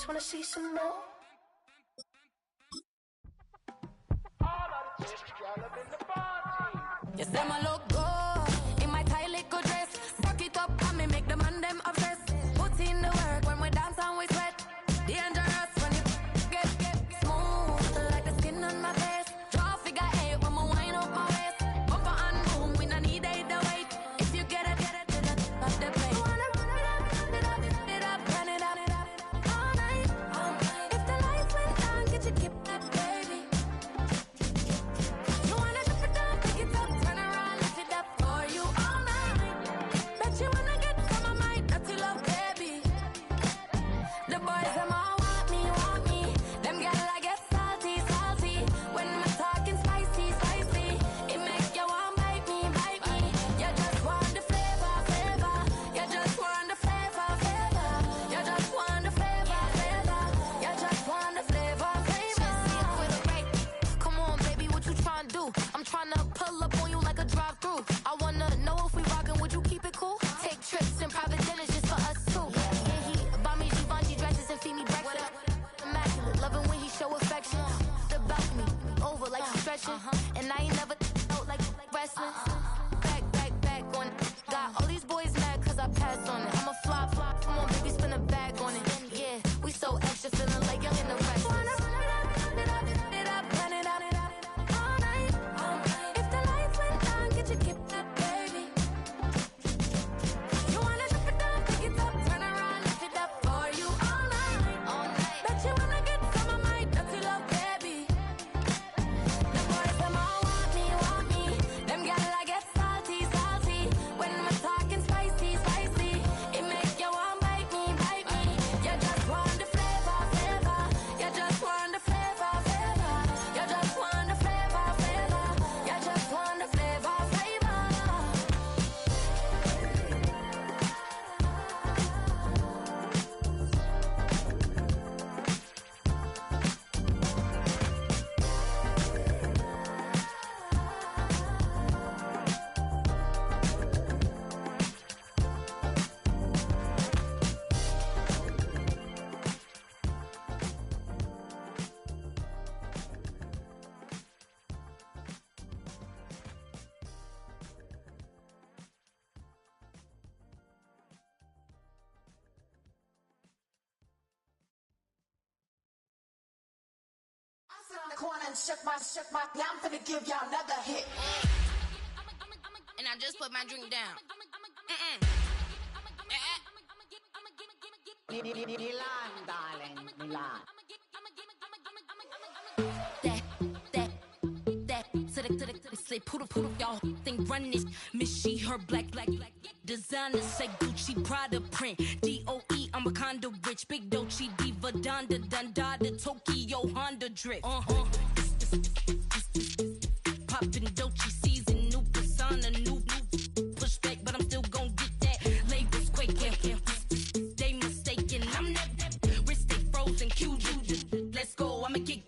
just wanna see some more. You say my look good in my tight little dress. Rock it up and me make the man them obsessed. Put in the work when we dance and we sweat. Dangerous when you get smooth like the skin on my face. Draw figure eight when we wind up my waist. Bumper and boom, we don't need it the wait. If you get it, off the plate. Wanna run it up, run it up, all night. If the lights went down, get you keep that baby. You wanna drop it down, pick it up, turn around, lift it up for you all night. Bet you wanna get some of my dirty love, baby. The boys them all want me. Them girl I get salty. When I'm talking spicy. It make you want bite me. You just want the flavor. You just want the flavor. You just want the flavor. You just want the flavor. With a right. Come on, baby, what you tryna do? I'm tryna pull up on you like a drive-through. I wanna know if we rockin', would you keep it cool? Take trips and private dinners just for us two. Yeah, he buy me Givenchy dresses and feed me breakfast. Immaculate, loving when he show affection. The balcony, over like stretching. And I ain't never out like wrestling. Back on it. Got all these boys mad cause I passed on it. I'm a flop. Come on, baby, spin a bag on it. Yeah, we so extra, feeling like young and the rest. Wanna run it up, all night. If the lights went down, get you keep that baby. You wanna drop it down, pick it up, turn around, lift it up for you all night. Bet you wanna get some of my dirty love, baby. The boys them all want me. Them girl I get salty. When I'm talking spicy. It make you want bite me. You just want the flavor. You just want the flavor. You just want the flavor. You just want the flavor. The corner and shook my. Yeah, I'm finna give y'all another hit. And I just put my drink down. Milan, darling, Milan. That to the say poodle, y'all think run this. Miss she her black designer say Gucci Prada print. DOE I'm a condo rich. Big Dolce Diva Donda the Tokyo Honda drip. Poppin' Dolce season, new persona, new pushback, but I'm still gon' get that. Labels quaking, they mistaken. I'm that wrist stay frozen, QG. Let's go, I'ma get.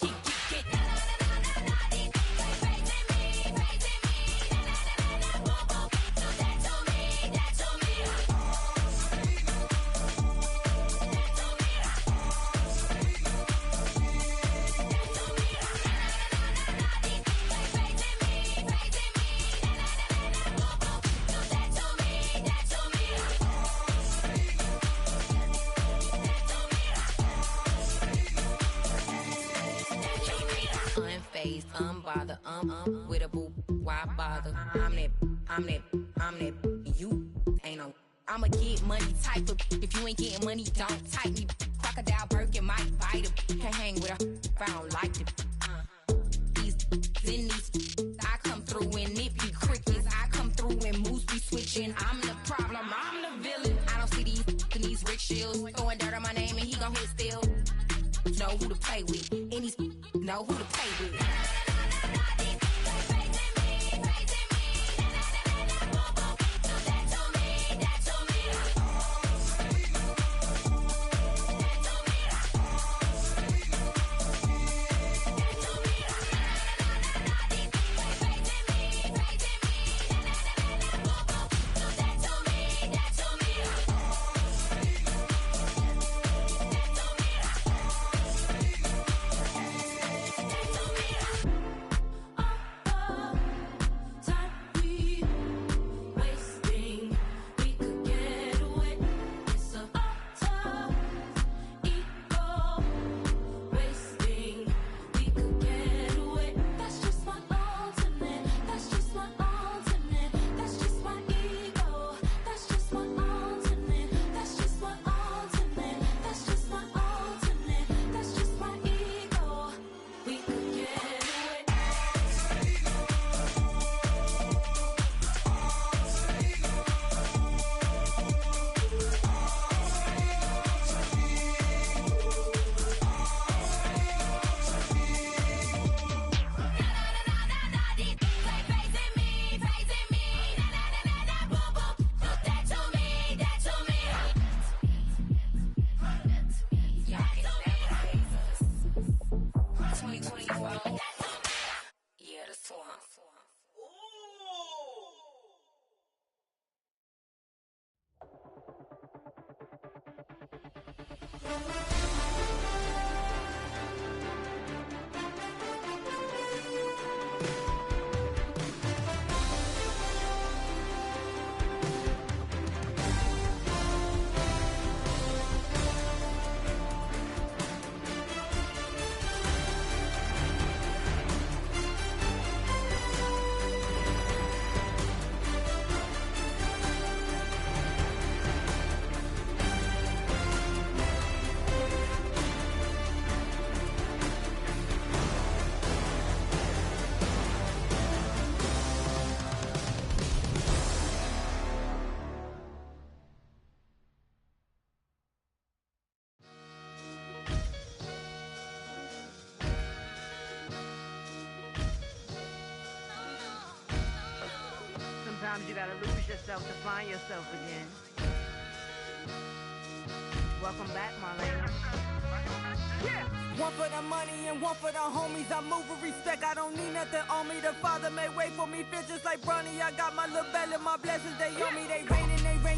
Unbothered, with a boo, why bother? I'm that, you ain't no. I'm a get money type of. If you ain't getting money, don't type me. Crocodile Birkin might bite him. Can't hang with her if I don't like them. These, I come through and it be crickets. I come through and moves be switching. I'm the problem, I'm the villain. I don't see these rickshaws throwing dirt on my name and he gon' hit still. Know who to play with, and these know who to play with. Sometimes you gotta lose yourself to find yourself again. Welcome back, Marlena. Yeah. One for the money and one for the homies. I move with respect, I don't need nothing on me. The Father made way for me, feel just like Bronny. I got my little belly, my blessings, they on me. They rain,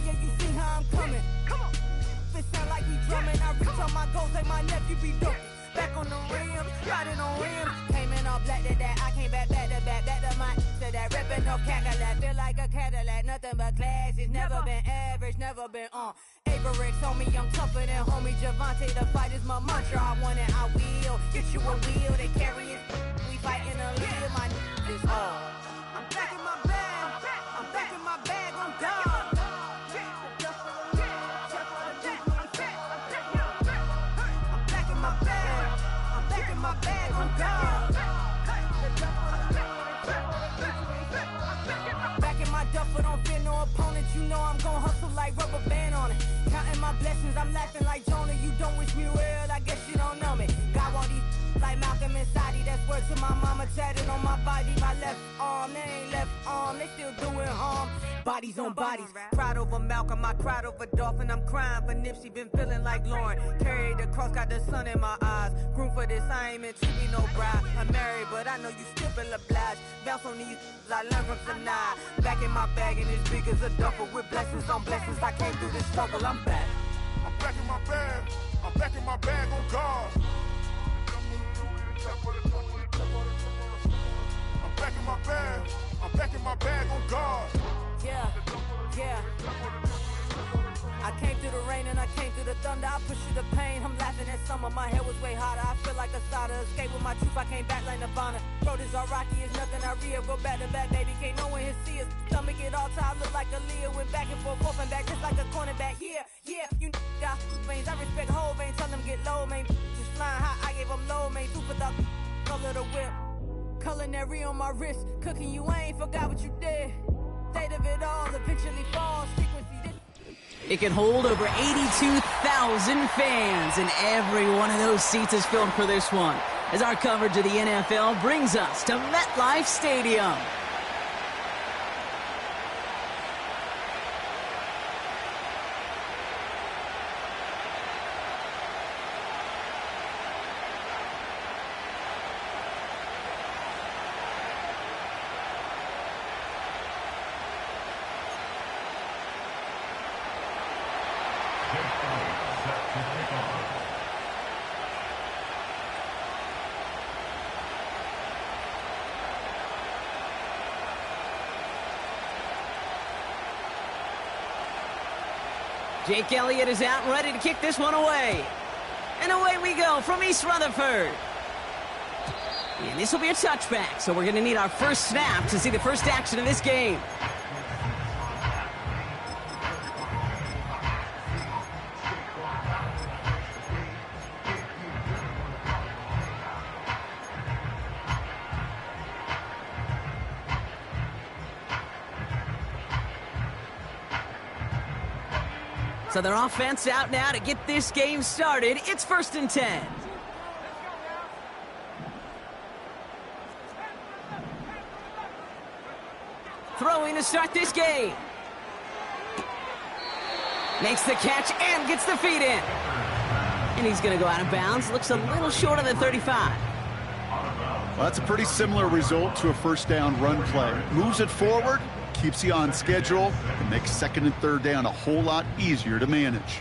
yeah, you see how I'm coming. Come on. It sound like we drumming. I reach on my goals, like my nephew be dope. Back on the rim, riding on rim. Came in all black to that, I came back to my to that ripping no Cadillac. Feel like a Cadillac, nothing but class. It's never been average, never been on. Averix on me, I'm tougher than homie Javante. The fight is my mantra, I want it, I will. Get you a wheel, they carry it. We fighting a lead, my is all. I'm back in my bag, I'm back in my bag, on God. My bag on God. Back in my duffel, don't fear no opponent. You know I'm gon' hustle like rubber band on it. Counting my blessings, I'm laughing like Jonah. You don't wish me well, I guess you don't know me. Got all these like Malcolm and Sadi. That's word to my mama, tatted on my body. My left arm, they ain't left arm, they still doing harm. Bodies on bodies, cried over Malcolm, I cried over Dolphin. I'm crying for Nipsey, been feeling like Lauren. Carried the cross, got the sun in my eyes. Groom for this, I ain't meant to be no bride. I'm married, but I know you still feel obliged. Bounce on these, I learned from Sanaa. Back in my bag, and as big as a duffel. With blessings on blessings, I came through this struggle, I'm back. I'm back in my bag, I'm back in my bag on God. I'm back in my bag, I'm back in my bag on God. Yeah, yeah. I came through the rain and I came through the thunder. I pushed through the pain, I'm laughing at summer. My hair was way hotter, I feel like a soda. Escape with my truth, I came back like Nirvana. Road is all rocky, it's nothing I real. Go back to back, baby, can't no one here see us. Stomach it all time, look like a Leah. Went back and forth and back, just like a cornerback. Yeah, yeah, you got veins, I respect whole veins. Tell them get low, man. Just flying high, I gave them low, man. Two for the color the whip. Culinary on my wrist, cooking you, I ain't forgot what you did. State of it all, eventually falls, frequency this. It can hold over 82,000 fans, and every one of those seats is filled for this one, as our coverage of the NFL brings us to MetLife Stadium. Jake Elliott is out and ready to kick this one away. And away we go from East Rutherford. And this will be a touchback, so we're going to need our first snap to see the first action of this game. So their offense out now to get this game started. It's 1st and 10. Throwing to start this game. Makes the catch and gets the feet in. And he's going to go out of bounds. Looks a little short of the 35. Well, that's a pretty similar result to a first down run play. Moves it forward, keeps you on schedule, and makes 2nd and 3rd down a whole lot easier to manage.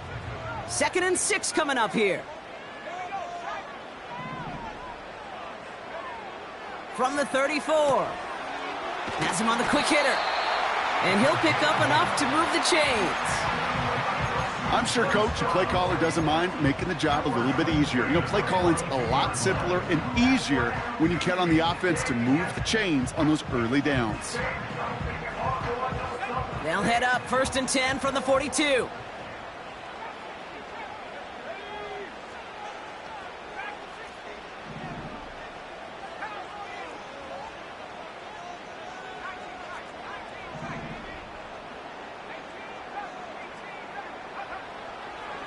2nd and 6 coming up here. From the 34. Has him on the quick hitter. And he'll pick up enough to move the chains. I'm sure coach and play caller doesn't mind making the job a little bit easier. You know, play calling's a lot simpler and easier when you count on the offense to move the chains on those early downs. They'll head up 1st and 10 from the 42.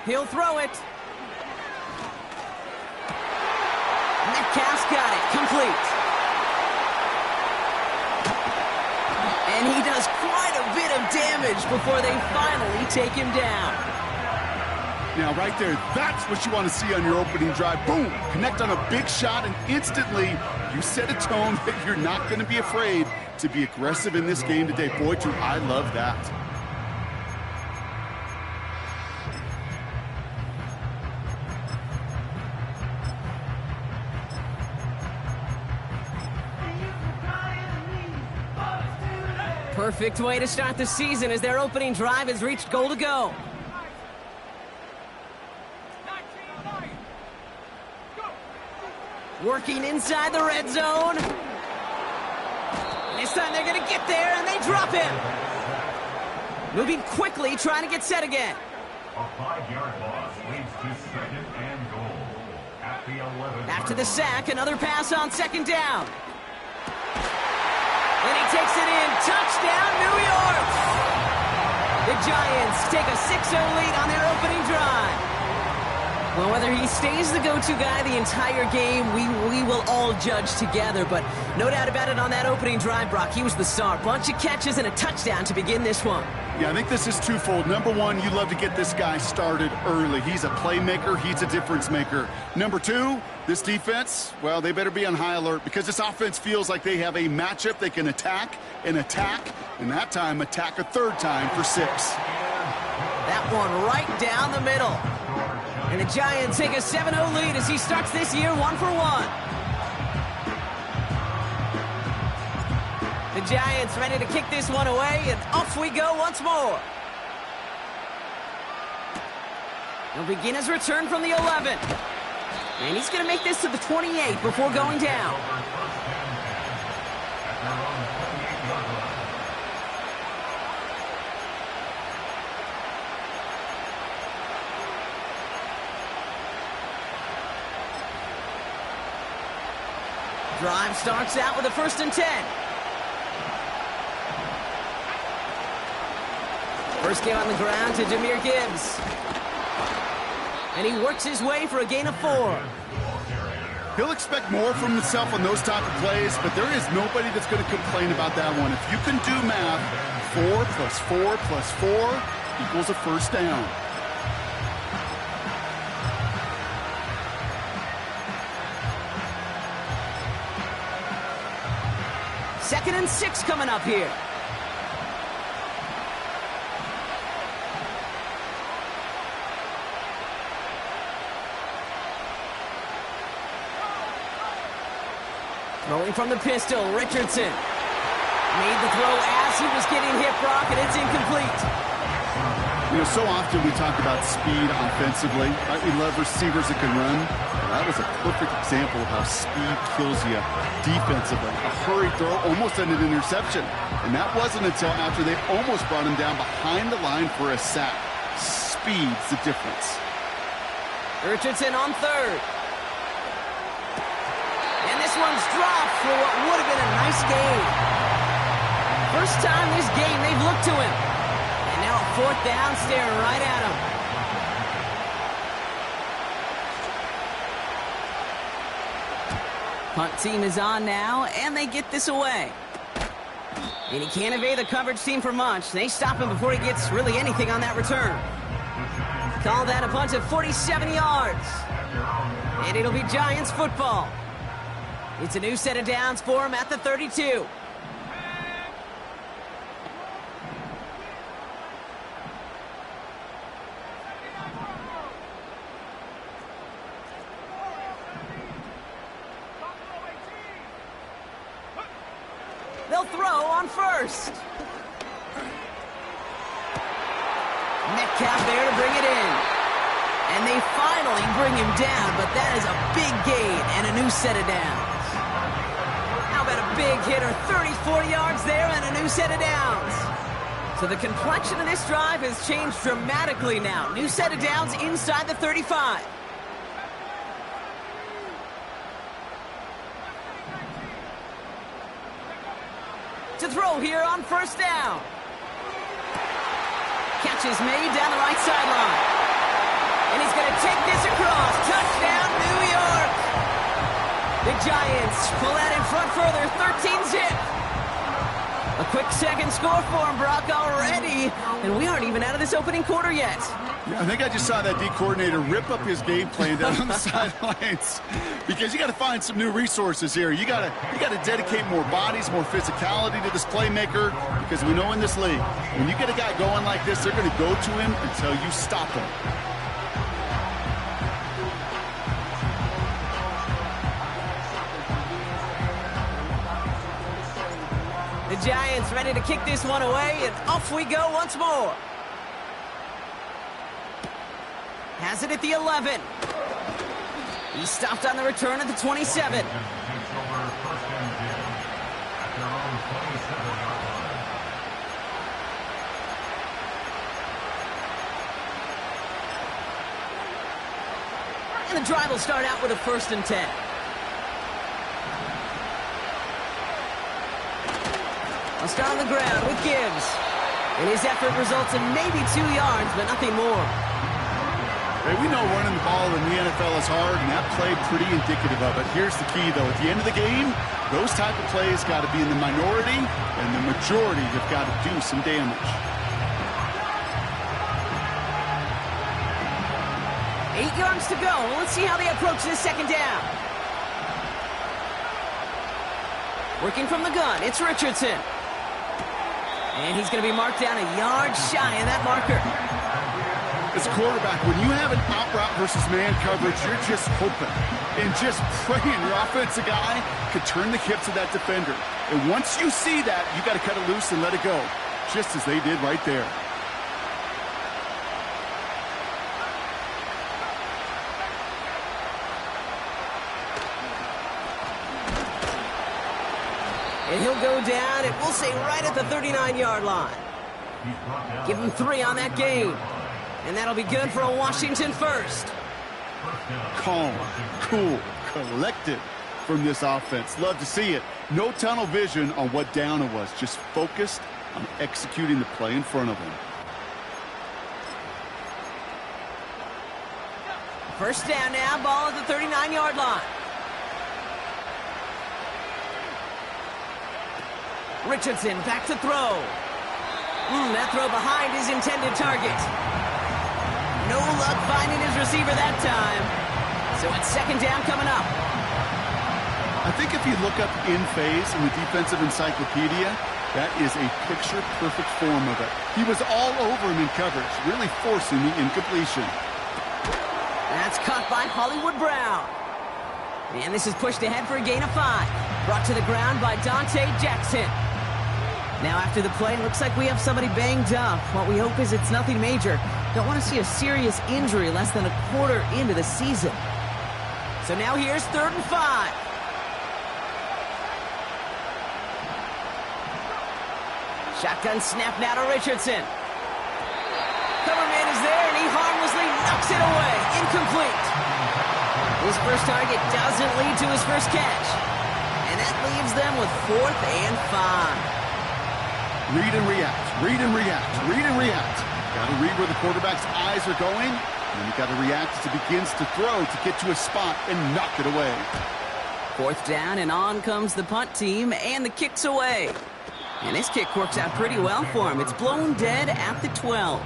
He'll throw it. Metcalf's got it. Complete. And he does quite a bit of damage before they finally take him down. Now, right there, that's what you want to see on your opening drive. Boom! Connect on a big shot, and instantly you set a tone that you're not going to be afraid to be aggressive in this game today. Boy, do I love that. Perfect way to start the season as their opening drive has reached goal to go. Working inside the red zone. This time they're going to get there, and they drop him. Moving quickly, trying to get set again. A 5-yard loss leads to 2nd and goal at the 11. After the sack, another pass on 2nd down. And he takes it in. Touchdown, New York! The Giants take a 6-0 lead on their opening drive. Well, whether he stays the go-to guy the entire game, we will all judge together. But no doubt about it, on that opening drive, Brock, he was the star. Bunch of catches and a touchdown to begin this one. Yeah, I think this is twofold. Number one, you love to get this guy started early. He's a playmaker. He's a difference maker. Number two, this defense, well, they better be on high alert because this offense feels like they have a matchup they can attack, and that time attack a third time for 6. That one right down the middle. And the Giants take a 7-0 lead as he starts this year 1-for-1. The Giants ready to kick this one away, and off we go once more. He'll begin his return from the 11. And he's going to make this to the 28 before going down. Drive starts out with a 1st and 10. First game on the ground to Jahmyr Gibbs. And he works his way for a gain of 4. He'll expect more from himself on those type of plays, but there is nobody that's going to complain about that one. If you can do math, 4 plus 4 plus 4 equals a 1st down. Second and 6 coming up here. Throwing from the pistol, Richardson. Made the throw as he was getting hit, Brock, and it's incomplete. You know, so often we talk about speed offensively. Right? We love receivers that can run. Well, that was a perfect example of how speed kills you defensively. A hurried throw almost ended an interception. And that wasn't until after they almost brought him down behind the line for a sack. Speed's the difference. Richardson on 3rd. And this one's dropped for what would have been a nice gain. First time this game they've looked to him. And now a 4th down, staring right at him. Punt team is on now, and they get this away. And he can't evade the coverage team for much. They stop him before he gets really anything on that return. Call that a punt of 47 yards. And it'll be Giants football. It's a new set of downs for him at the 32. They'll throw on first. Metcalf there to bring it in. And they finally bring him down, but that is a big gain and a new set of downs. How about a big hitter, 34 yards there and a new set of downs. So the complexion of this drive has changed dramatically now. New set of downs inside the 35. To throw here on first down. Catch is made down the right sideline. And he's going to take this across. Touchdown, New York. The Giants pull that in front further, 13-zip. A quick second score for him, Brock, already. And we aren't even out of this opening quarter yet. Yeah, I think I just saw that D coordinator rip up his game plan down on the sidelines, because you got to find some new resources here. You got to dedicate more bodies, more physicality to this playmaker, because we know in this league, when you get a guy going like this, they're going to go to him until you stop him. The Giants ready to kick this one away, and off we go once more. Has it at the 11. He stopped on the return at the 27. And the drive will start out with a 1st and 10. I'll start on the ground with Gibbs. And his effort results in maybe 2 yards, but nothing more. Hey, we know running the ball in the NFL is hard, and that play pretty indicative of it. Here's the key, though. At the end of the game, those type of plays got to be in the minority, and the majority have got to do some damage. 8 yards to go. Let's see how they approach this second down. Working from the gun, it's Richardson. And he's going to be marked down a yard shy of that marker. As a quarterback, when you have an out route versus man coverage, you're just hoping and just praying your offensive guy could turn the hips of that defender. And once you see that, you got to cut it loose and let it go, just as they did right there. And he'll go down, and we'll say right at the 39-yard line. Give him 3 on that game. And that'll be good for a Washington first. Calm, cool, collected from this offense. Love to see it. No tunnel vision on what down it was. Just focused on executing the play in front of them. First down now, ball at the 39-yard line. Richardson back to throw. That throw behind his intended target. No luck finding his receiver that time. So it's second down coming up. I think if you look up in phase in the defensive encyclopedia, that is a picture-perfect form of it. He was all over him in coverage, really forcing the incompletion. That's caught by Hollywood Brown. And this is pushed ahead for a gain of 5. Brought to the ground by Dante Jackson. Now after the play, looks like we have somebody banged up. What we hope is it's nothing major. Don't want to see a serious injury less than a quarter into the season. So now here's 3rd and 5. Shotgun snap now to Richardson. Coverman is there, and he harmlessly knocks it away. Incomplete. His first target doesn't lead to his first catch. And that leaves them with 4th and 5. Read and react, read and react, read and react. Got to read where the quarterback's eyes are going, and then you got to react as he begins to throw to get to a spot and knock it away. 4th down, and on comes the punt team, and the kick's away. And this kick works out pretty well for him. It's blown dead at the 12.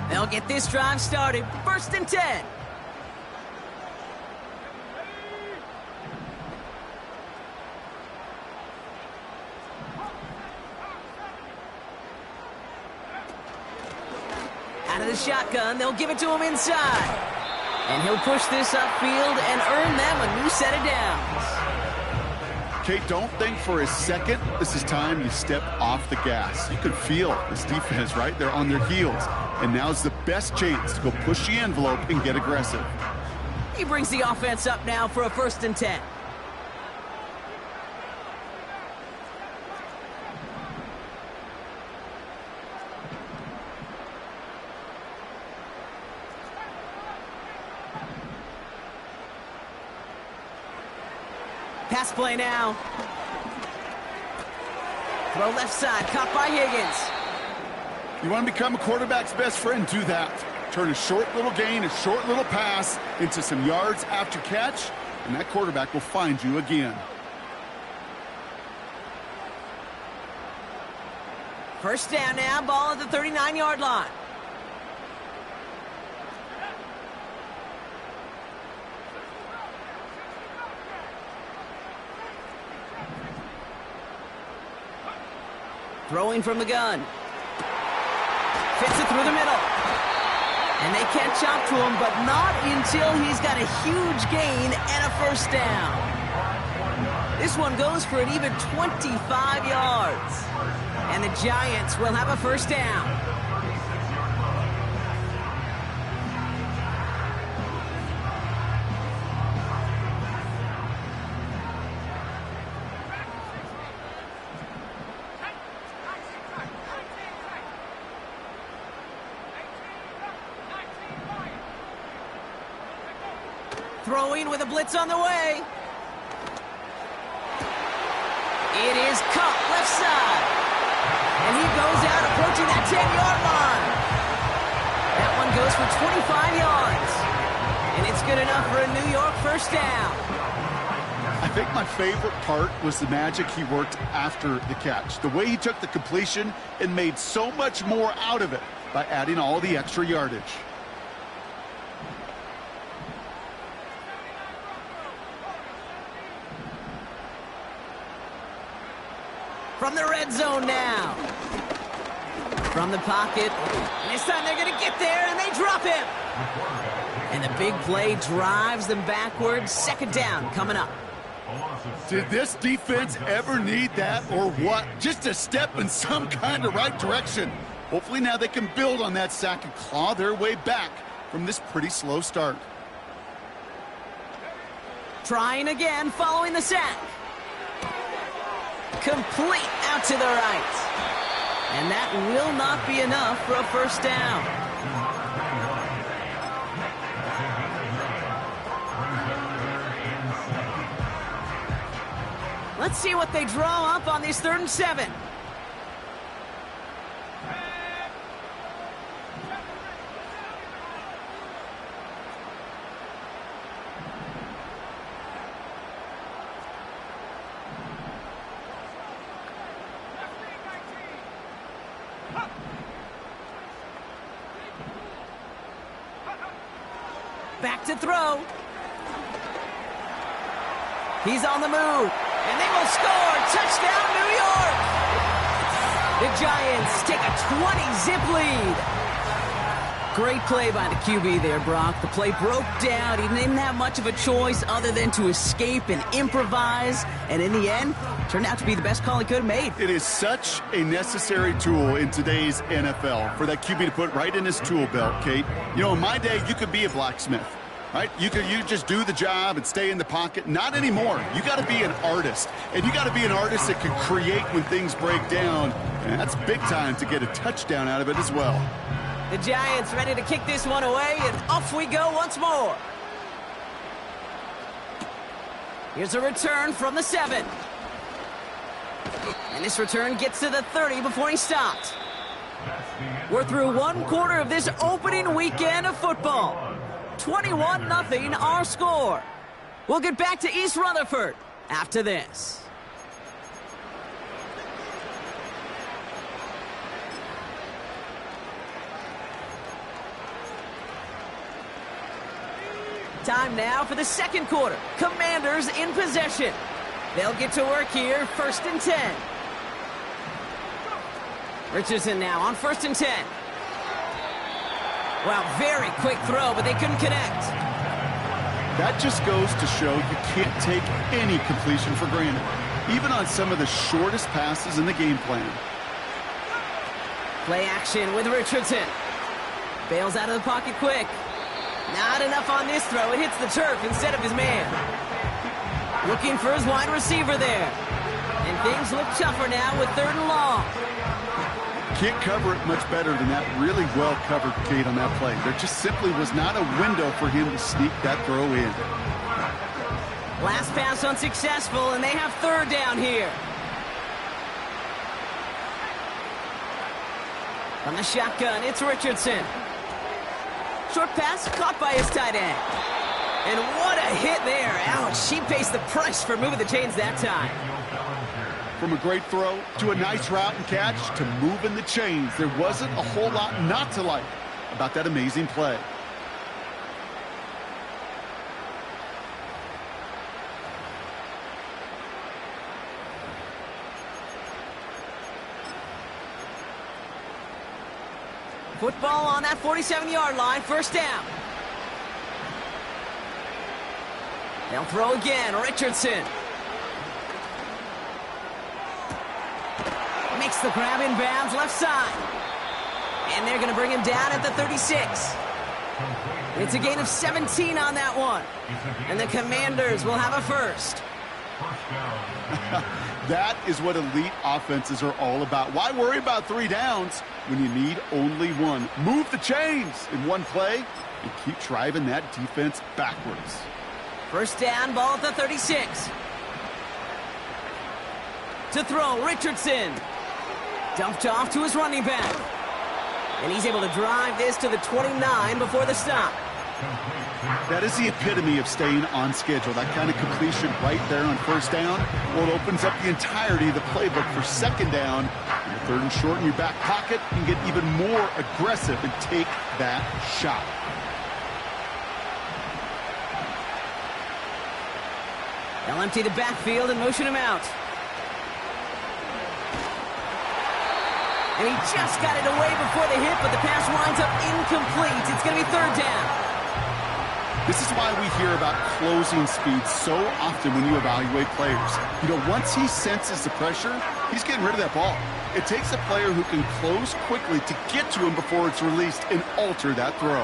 They'll get this drive started. 1st and 10. Out of the shotgun, they'll give it to him inside. And he'll push this upfield and earn them a new set of downs. Kate, don't think for a second this is time you step off the gas. You could feel this defense right there on their heels. And now's the best chance to go push the envelope and get aggressive. He brings the offense up now for a 1st and 10. Pass play now. Throw left side, caught by Higgins. You want to become a quarterback's best friend, do that. Turn a short little gain, a short little pass into some yards after catch, and that quarterback will find you again. First down now, ball at the 39-yard line. Throwing from the gun. Fits it through the middle. And they catch up to him, but not until he's got a huge gain and a 1st down. This one goes for an even 25 yards. And the Giants will have a 1st down. Throwing with a blitz on the way. It is caught left side. And he goes out approaching that 10-yard line. That one goes for 25 yards. And it's good enough for a New York 1st down. I think my favorite part was the magic he worked after the catch. The way he took the completion and made so much more out of it by adding all the extra yardage. From the red zone now. From the pocket. And this time they're going to get there, and they drop him. And the big play drives them backwards. 2nd down coming up. Did this defense ever need that or what? Just a step in some kind of right direction. Hopefully now they can build on that sack and claw their way back from this pretty slow start. Trying again following the sack. Complete out to the right. And that will not be enough for a 1st down. Let's see what they draw up on this 3rd and 7. Back to throw. He's on the move. And they will score. Touchdown, New York. The Giants take a 20-zip lead. Great play by the QB there, Brock. The play broke down. He didn't have much of a choice other than to escape and improvise. And in the end, turned out to be the best call he could have made. It is such a necessary tool in today's NFL for that QB to put right in his tool belt, Kate. You know, in my day, you could be a blacksmith. Right? You just do the job and stay in the pocket. Not anymore. You got to be an artist. And you got to be an artist that can create when things break down. And that's big time to get a touchdown out of it as well. The Giants ready to kick this one away, and off we go once more. Here's a return from the 7. And this return gets to the 30 before he stopped. We're through 1 quarter of this opening weekend of football. 21-0 our score. We'll get back to East Rutherford after this. Time now for the 2nd quarter. Commanders in possession. They'll get to work here, 1st and 10. Richardson now on 1st and 10. Wow, very quick throw, but they couldn't connect. That just goes to show you can't take any completion for granted, even on some of the shortest passes in the game plan. Play action with Richardson. Bails out of the pocket quick. Not enough on this throw. It hits the turf instead of his man. Looking for his wide receiver there. And things look tougher now with 3rd and long. Can't cover it much better than that really well-covered gate on that play. There just simply was not a window for him to sneak that throw in. Last pass unsuccessful, and they have 3rd down here. On the shotgun, it's Richardson. Short pass caught by his tight end. And what a hit there. Ouch, she paced the price for moving the chains that time. From a great throw to a nice route and catch to moving the chains, there wasn't a whole lot not to like about that amazing play. Football on that 47-yard line, 1st down. They'll throw again, Richardson. Makes the grab in bounds, left side. And they're going to bring him down at the 36. It's a gain of 17 on that one. And the Commanders will have a 1st. That is what elite offenses are all about. Why worry about 3 downs when you need only 1? Move the chains in one play and keep driving that defense backwards. 1st down, ball at the 36. To throw, Richardson. Dumped off to his running back. And he's able to drive this to the 29 before the stop. That is the epitome of staying on schedule. That kind of completion right there on 1st down. Well, it opens up the entirety of the playbook for 2nd down. And the 3rd and short in your back pocket, you can get even more aggressive and take that shot. They'll empty the backfield and motion him out. And he just got it away before the hit, but the pass winds up incomplete. It's going to be 3rd down. This is why we hear about closing speed so often when you evaluate players. You know, once he senses the pressure, he's getting rid of that ball. It takes a player who can close quickly to get to him before it's released and alter that throw.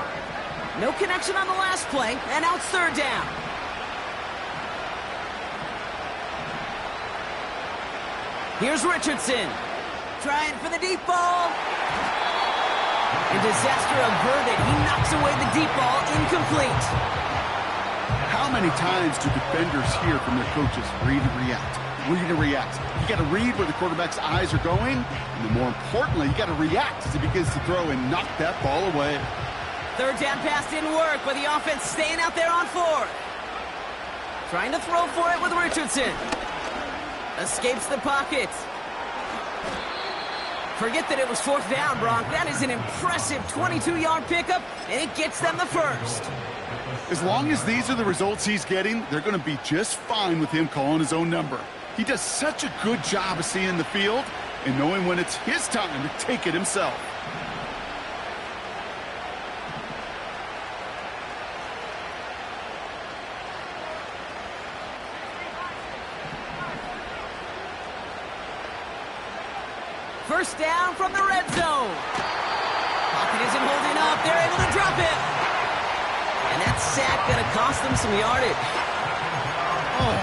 No connection on the last play, and now it's 3rd down. Here's Richardson. Trying for the deep ball. And disaster averted. He knocks away the deep ball, incomplete. How many times do defenders hear from their coaches, read and react, read and react? You got to read where the quarterback's eyes are going, and then more importantly, you got to react as he begins to throw and knock that ball away. 3rd down pass didn't work, but the offense staying out there on 4th. Trying to throw for it with Richardson. Escapes the pocket. Forget that it was 4th down, Bronk. That is an impressive 22-yard pickup, and it gets them the 1st. As long as these are the results he's getting, they're going to be just fine with him calling his own number. He does such a good job of seeing the field and knowing when it's his time to take it himself. First down from the red zone. Pocket isn't holding up. They're able to drop it. And that sack going to cost them some yardage. Oh,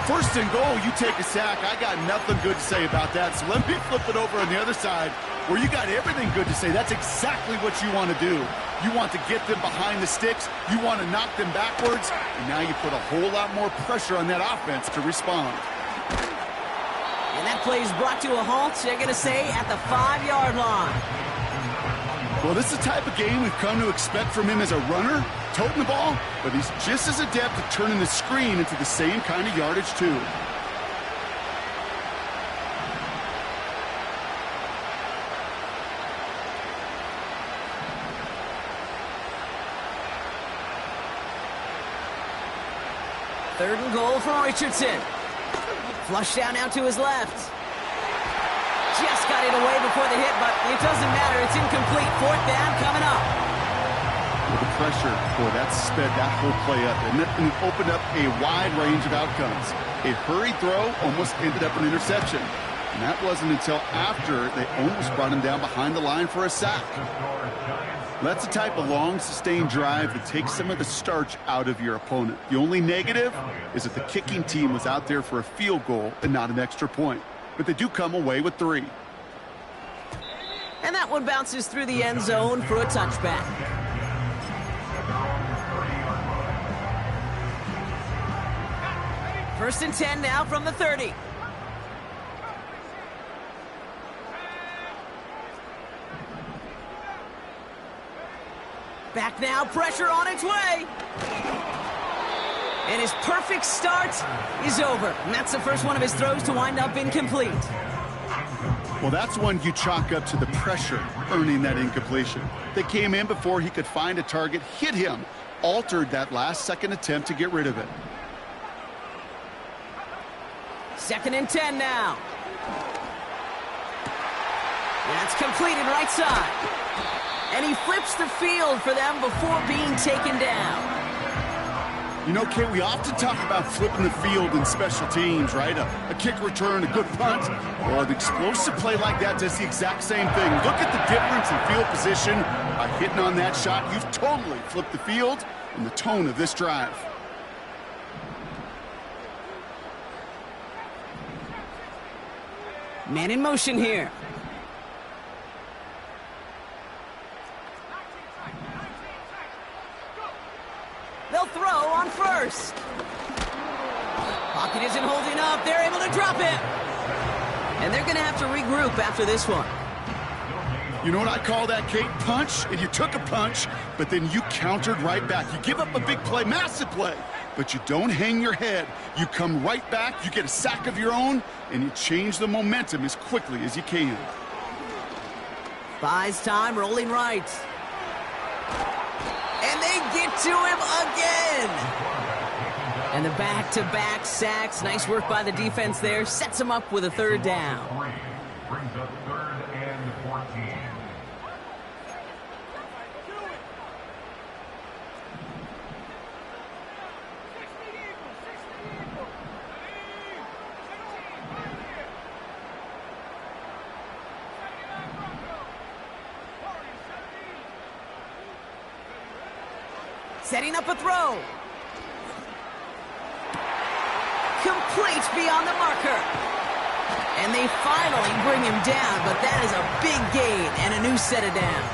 1st and goal, you take a sack. I got nothing good to say about that. So let me flip it over on the other side where you got everything good to say. That's exactly what you want to do. You want to get them behind the sticks. You want to knock them backwards. And now you put a whole lot more pressure on that offense to respond. And that play is brought to a halt, they're going to say, at the 5-yard line. Well, this is the type of game we've come to expect from him as a runner, toting the ball, but he's just as adept at turning the screen into the same kind of yardage, too. Third and goal for Richardson. Flushed down now to his left. Just got it away before the hit, but it doesn't matter. It's incomplete. 4th down coming up. With the pressure, boy, that sped that whole play up, and it opened up a wide range of outcomes. A hurried throw almost ended up an interception. And that wasn't until after they almost brought him down behind the line for a sack. That's the type of long, sustained drive that takes some of the starch out of your opponent. The only negative is that the kicking team was out there for a field goal and not an extra point. But they do come away with 3. And that one bounces through the end zone for a touchback. First and 10 now from the 30. Back now, pressure on its way. And his perfect start is over. And that's the first one of his throws to wind up incomplete. Well, that's one you chalk up to the pressure earning that incompletion. They came in before he could find a target, hit him, altered that last-second attempt to get rid of it. Second and 10 now. That's completed right side. And he flips the field for them before being taken down. You know, Kate, we often talk about flipping the field in special teams, right? A kick return, a good punt. Well, an explosive play like that does the exact same thing. Look at the difference in field position. By hitting on that shot, you've totally flipped the field and the tone of this drive. Man in motion here. They'll throw on first. Pocket isn't holding up. They're able to drop it. And they're going to have to regroup after this one. You know what I call that, Kate? Punch. And you took a punch, but then you countered right back. You give up a big play, massive play, but you don't hang your head. You come right back, you get a sack of your own, and you change the momentum as quickly as you can. Buys time, rolling right. And they get to him again. And the back-to-back sacks. Nice work by the defense there. Sets him up with a third down. Brings up 3rd and 14. Setting up a throw. Complete beyond the marker. And they finally bring him down, but that is a big gain and a new set of downs.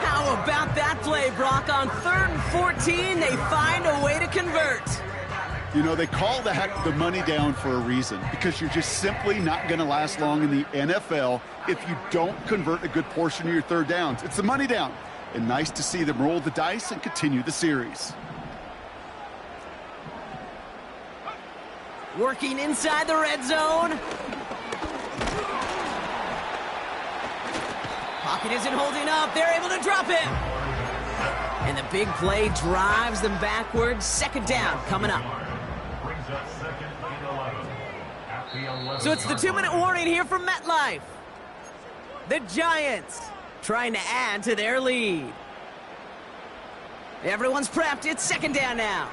How about that play, Brock? On 3rd and 14, they find a way to convert. You know, they call that the money down for a reason, because you're just simply not going to last long in the NFL if you don't convert a good portion of your third downs. It's the money down. And nice to see them roll the dice and continue the series. Working inside the red zone. Pocket isn't holding up. They're able to drop it. And the big play drives them backwards. Second down coming up. Brings up 2nd and 11. At the 11. So it's the 2-minute warning here from MetLife. The Giants trying to add to their lead. Everyone's prepped. It's second down now.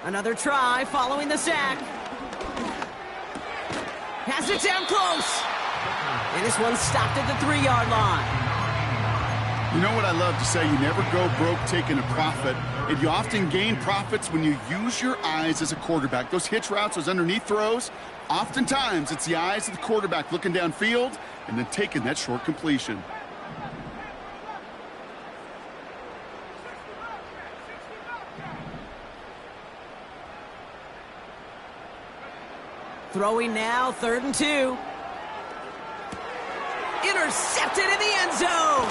Another try following the sack. Has it down close. And this one's stopped at the 3-yard line. You know what I love to say? You never go broke taking a profit. And you often gain profits when you use your eyes as a quarterback. Those hitch routes, those underneath throws, oftentimes it's the eyes of the quarterback looking downfield and then taking that short completion. Throwing now, 3rd and 2. Intercepted in the end zone.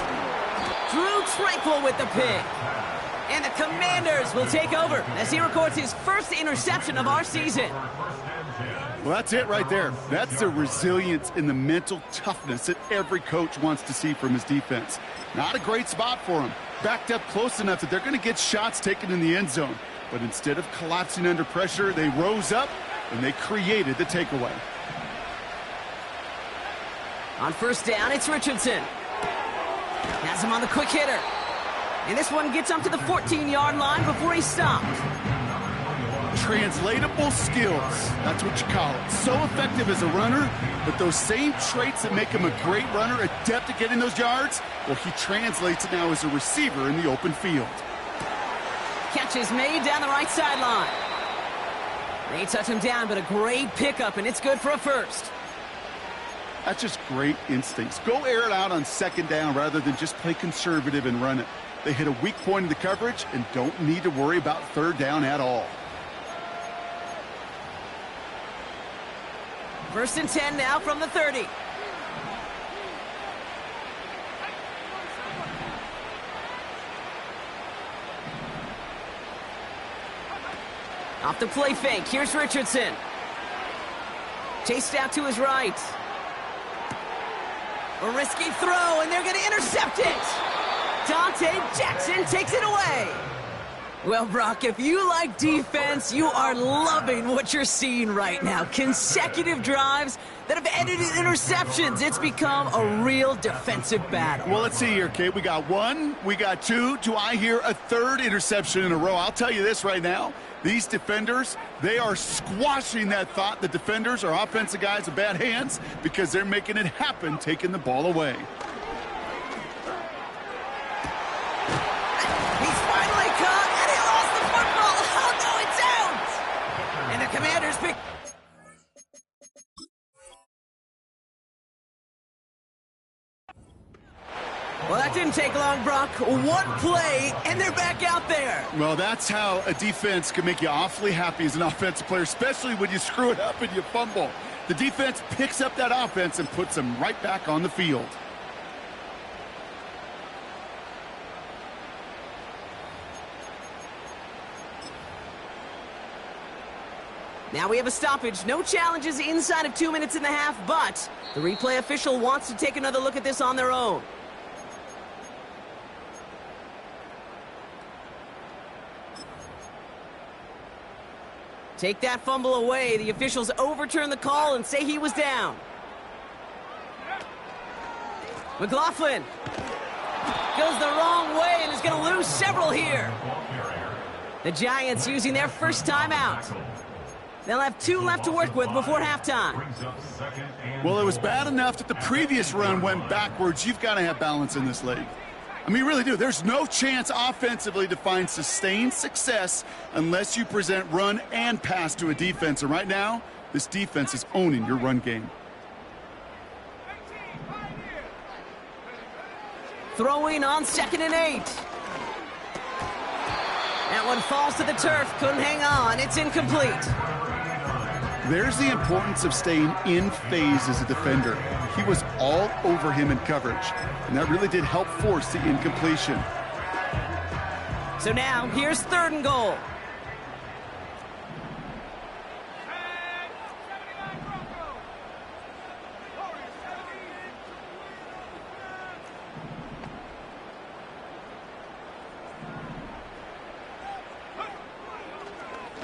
Drew Tranquill with the pick. And the Commanders will take over as he records his first interception of our season. Well, that's it right there. That's the resilience and the mental toughness that every coach wants to see from his defense. Not a great spot for him. Backed up close enough that they're going to get shots taken in the end zone. But instead of collapsing under pressure, they rose up and they created the takeaway. On first down, it's Richardson. Has him on the quick hitter. And this one gets up to the 14-yard line before he's stopped. Translatable skills. That's what you call it. So effective as a runner, but those same traits that make him a great runner, adept at getting those yards, well, he translates it now as a receiver in the open field. Catch is made down the right sideline. They touch him down, but a great pickup, and it's good for a first. That's just great instincts. Go air it out on second down rather than just play conservative and run it. They hit a weak point in the coverage and don't need to worry about third down at all. First and 10 now from the 30. Off the play fake, here's Richardson. Chased out to his right. A risky throw, and they're going to intercept it. Dante Jackson takes it away. Well, Brock, if you like defense, you are loving what you're seeing right now. Consecutive drives that have ended in interceptions. It's become a real defensive battle. Well, let's see here, Kate. We got one, we got two. Do I hear a third interception in a row? I'll tell you this right now. These defenders, they are squashing that thought. The defenders are offensive guys with bad hands because they're making it happen, taking the ball away. He's finally caught, and he lost the football. Oh, no, it's out. And the Commanders pick. Well, that didn't take long, Brock. One play, and they're back out there. Well, that's how a defense can make you awfully happy as an offensive player, especially when you screw it up and you fumble. The defense picks up that offense and puts them right back on the field. Now we have a stoppage. No challenges inside of 2 minutes and a half, but the replay official wants to take another look at this on their own. Take that fumble away. The officials overturn the call and say he was down. McLaughlin goes the wrong way and is going to lose several here. The Giants using their first timeout. They'll have 2 left to work with before halftime. Well, it was bad enough that the previous run went backwards. You've got to have balance in this league. I mean, you really do. There's no chance offensively to find sustained success unless you present run and pass to a defense. And right now, this defense is owning your run game. Throwing on 2nd and 8. That one falls to the turf. Couldn't hang on. It's incomplete. There's the importance of staying in phase as a defender. He was all over him in coverage, and that really did help force the incompletion. So now, here's 3rd and goal.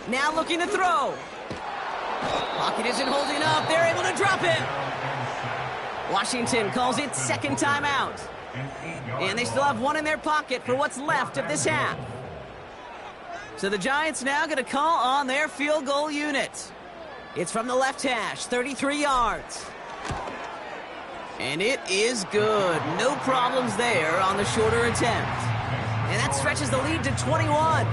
Now looking to throw. Pocket isn't holding up. They're able to drop it. Washington calls it 2nd timeout. And they still have 1 in their pocket for what's left of this half. So the Giants now going to call on their field goal unit. It's from the left hash, 33 yards. And it is good. No problems there on the shorter attempt. And that stretches the lead to 21.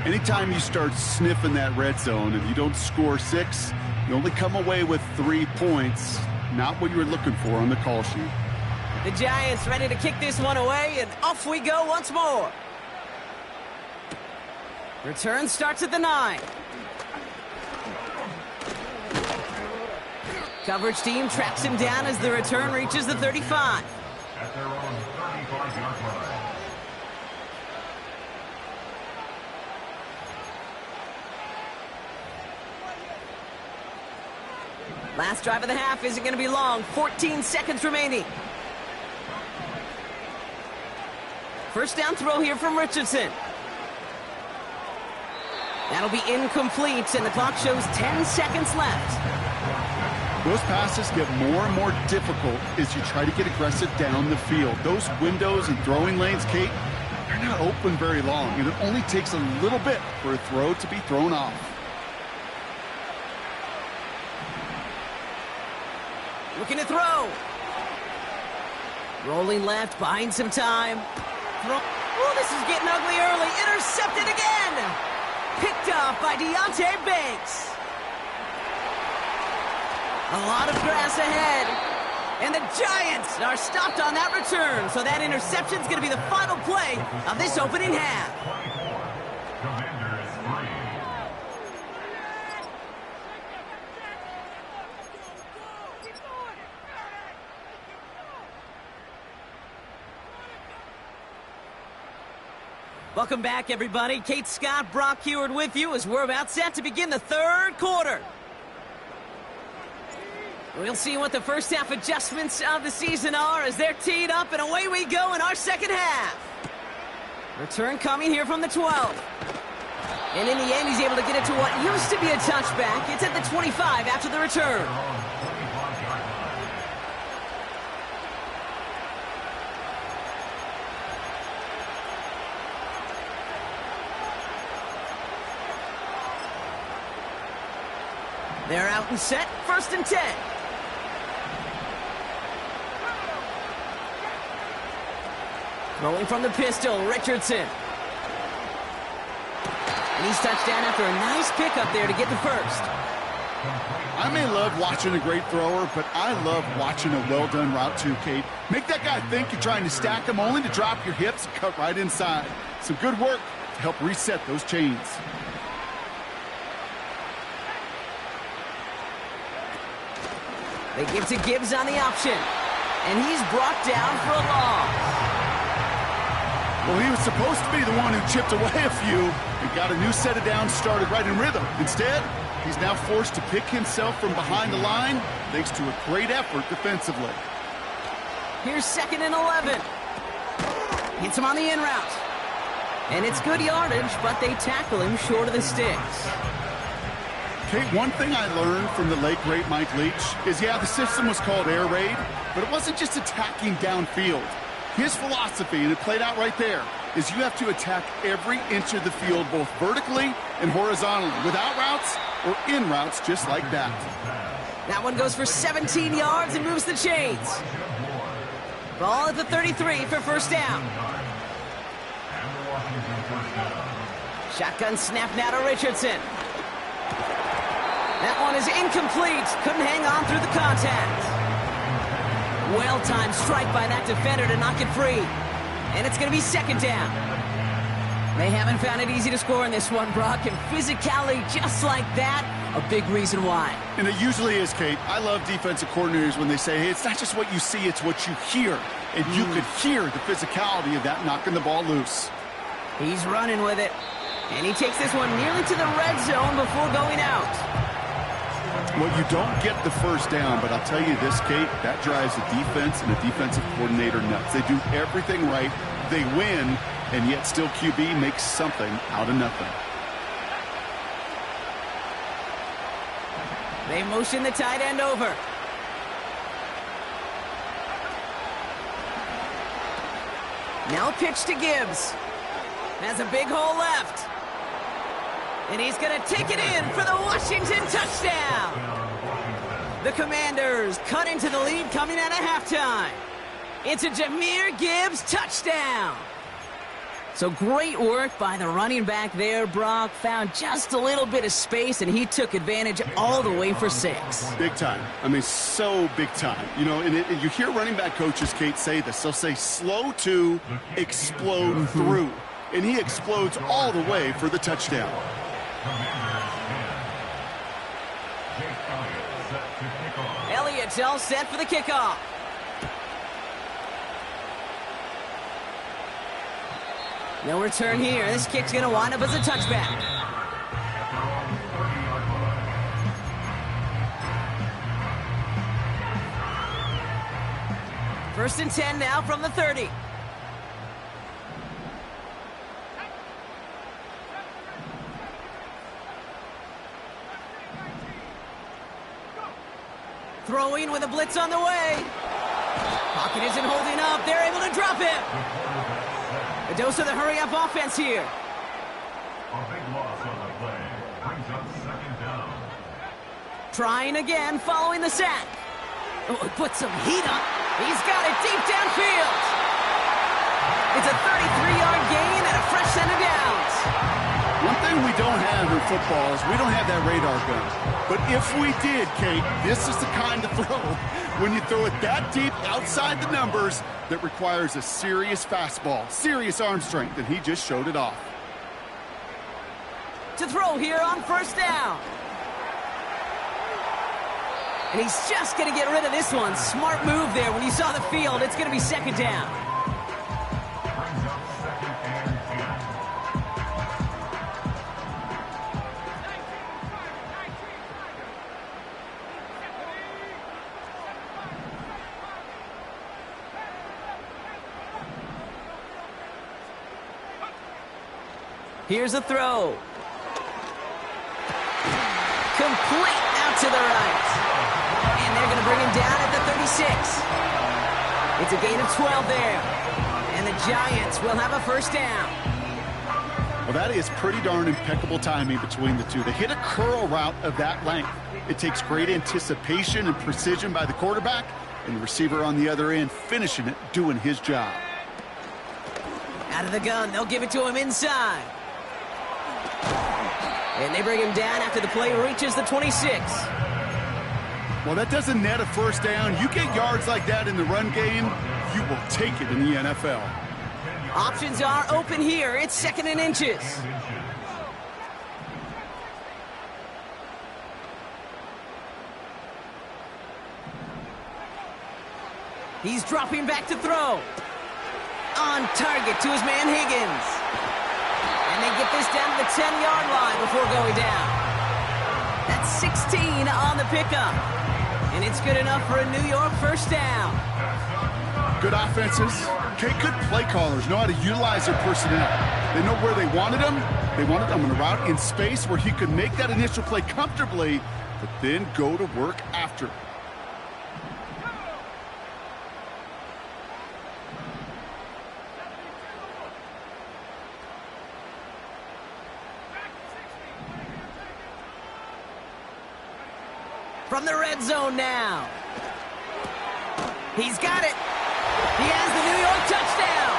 Anytime you start sniffing that red zone and you don't score 6, you only come away with 3 points. Not what you were looking for on the call sheet. The Giants ready to kick this one away, and off we go once more. Return starts at the 9. Coverage team tracks him down as the return reaches the 35. At their own 35-yard line. Last drive of the half isn't going to be long. 14 seconds remaining. First down throw here from Richardson. That'll be incomplete, and the clock shows 10 seconds left. Those passes get more and more difficult as you try to get aggressive down the field. Those windows and throwing lanes, Kate, they're not open very long, and it only takes a little bit for a throw to be thrown off. Looking to throw. Rolling left, buying some time. Oh, this is getting ugly early. Intercepted again. Picked off by Deonte Banks. A lot of grass ahead. And the Giants are stopped on that return. So that interception is going to be the final play of this opening half. Commanders 3. Welcome back, everybody. Kate Scott, Brock Heward with you as we're about set to begin the third quarter. We'll see what the first half adjustments of the season are as they're teed up, and away we go in our second half. Return coming here from the 12. And in the end, he's able to get it to what used to be a touchback. It's at the 25 after the return. They're out and set, 1st and 10. Throwing from the pistol, Richardson. And he's touchdown after a nice pickup there to get the first. I may love watching a great thrower, but I love watching a well-done route too, Kate. Make that guy think you're trying to stack him only to drop your hips and cut right inside. Some good work to help reset those chains. They give to Gibbs on the option. And he's brought down for a loss. Well, he was supposed to be the one who chipped away a few and got a new set of downs started right in rhythm. Instead, he's now forced to pick himself from behind the line thanks to a great effort defensively. Here's 2nd and 11. Hits him on the in route. And it's good yardage, but they tackle him short of the sticks. Kate, one thing I learned from the late, great Mike Leach is, yeah, the system was called air raid, but it wasn't just attacking downfield. His philosophy, and it played out right there, is you have to attack every inch of the field, both vertically and horizontally, without routes or in routes just like that. That one goes for 17 yards and moves the chains. Ball at the 33 for first down. Shotgun snap now to Richardson. That one is incomplete. Couldn't hang on through the contact. Well-timed strike by that defender to knock it free. And it's going to be 2nd down. They haven't found it easy to score in this one, Brock, and physicality just like that, a big reason why. And it usually is, Kate. I love defensive coordinators when they say, hey, it's not just what you see, it's what you hear. And you could hear the physicality of that knocking the ball loose. He's running with it. And he takes this one nearly to the red zone before going out. Well, you don't get the first down, but I'll tell you this, Kate, that drives the defense and the defensive coordinator nuts. They do everything right, they win, and yet still QB makes something out of nothing. They motion the tight end over. Now pitch to Gibbs. Has a big hole left. And he's going to take it in for the Washington touchdown. The Commanders cut into the lead coming out of halftime. It's a Jahmyr Gibbs touchdown. So great work by the running back there, Brock. Found just a little bit of space, and he took advantage all the way for 6. Big time. I mean, so big time. You know, and you hear running back coaches, Kate, say this. They'll say slow to explode through. And he explodes all the way for the touchdown. Elliott's all set for the kickoff. No return here. This kick's going to wind up as a touchback. First and 10 now from the 30. Throwing with a blitz on the way. Pocket isn't holding up. They're able to drop him. A dose of the hurry-up offense here. A big loss on the play. Brings up second down. Trying again following the sack. Oh, he put some heat on. He's got it deep downfield. It's a 33-yard gain and a fresh set of downs. One thing we don't have in football is we don't have that radar gun. But if we did, Kate, this is the kind of throw, when you throw it that deep outside the numbers, that requires a serious fastball, serious arm strength, and he just showed it off. To throw here on first down. And he's just going to get rid of this one. Smart move there. When you saw the field, it's going to be second down. Brings up second and 10. Here's a throw. Complete out to the right. And they're going to bring him down at the 36. It's a gain of 12 there. And the Giants will have a first down. Well, that is pretty darn impeccable timing between the two. They hit a curl route of that length. It takes great anticipation and precision by the quarterback, and the receiver on the other end finishing it, doing his job. Out of the gun, they'll give it to him inside. And they bring him down after the play reaches the 26. Well, that doesn't net a first down. You get yards like that in the run game, you will take it in the NFL. Options are open here. It's second and inches. He's dropping back to throw. On target to his man Higgins. And they get this down to the 10-yard line before going down. That's 16 on the pickup. And it's good enough for a New York first down. Good offenses. Good play callers know how to utilize their personnel. They know where they wanted them. They wanted them on a route in space where he could make that initial play comfortably, but then go to work after. From the red zone now. He's got it. He has the New York touchdown.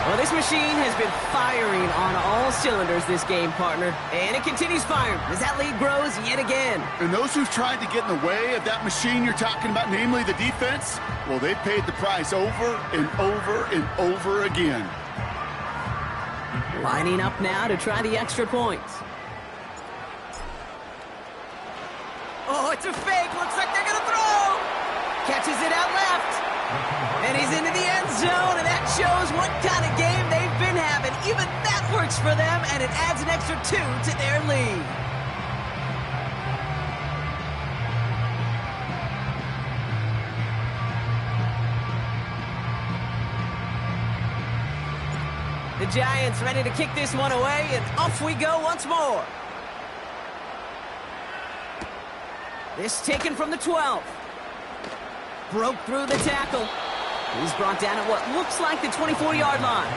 Well, this machine has been firing on all cylinders this game, partner. And it continues firing as that lead grows yet again. And those who've tried to get in the way of that machine you're talking about, namely the defense, well, they paid the price over and over and over again. Lining up now to try the extra points. Oh, it's a fake. Looks like they're going to throw. Catches it out left. And he's into the end zone, and that shows what kind of game they've been having. Even that works for them, and it adds an extra 2 to their lead. The Giants ready to kick this one away, and off we go once more. This taken from the 12. Broke through the tackle. He's brought down at what looks like the 24-yard line.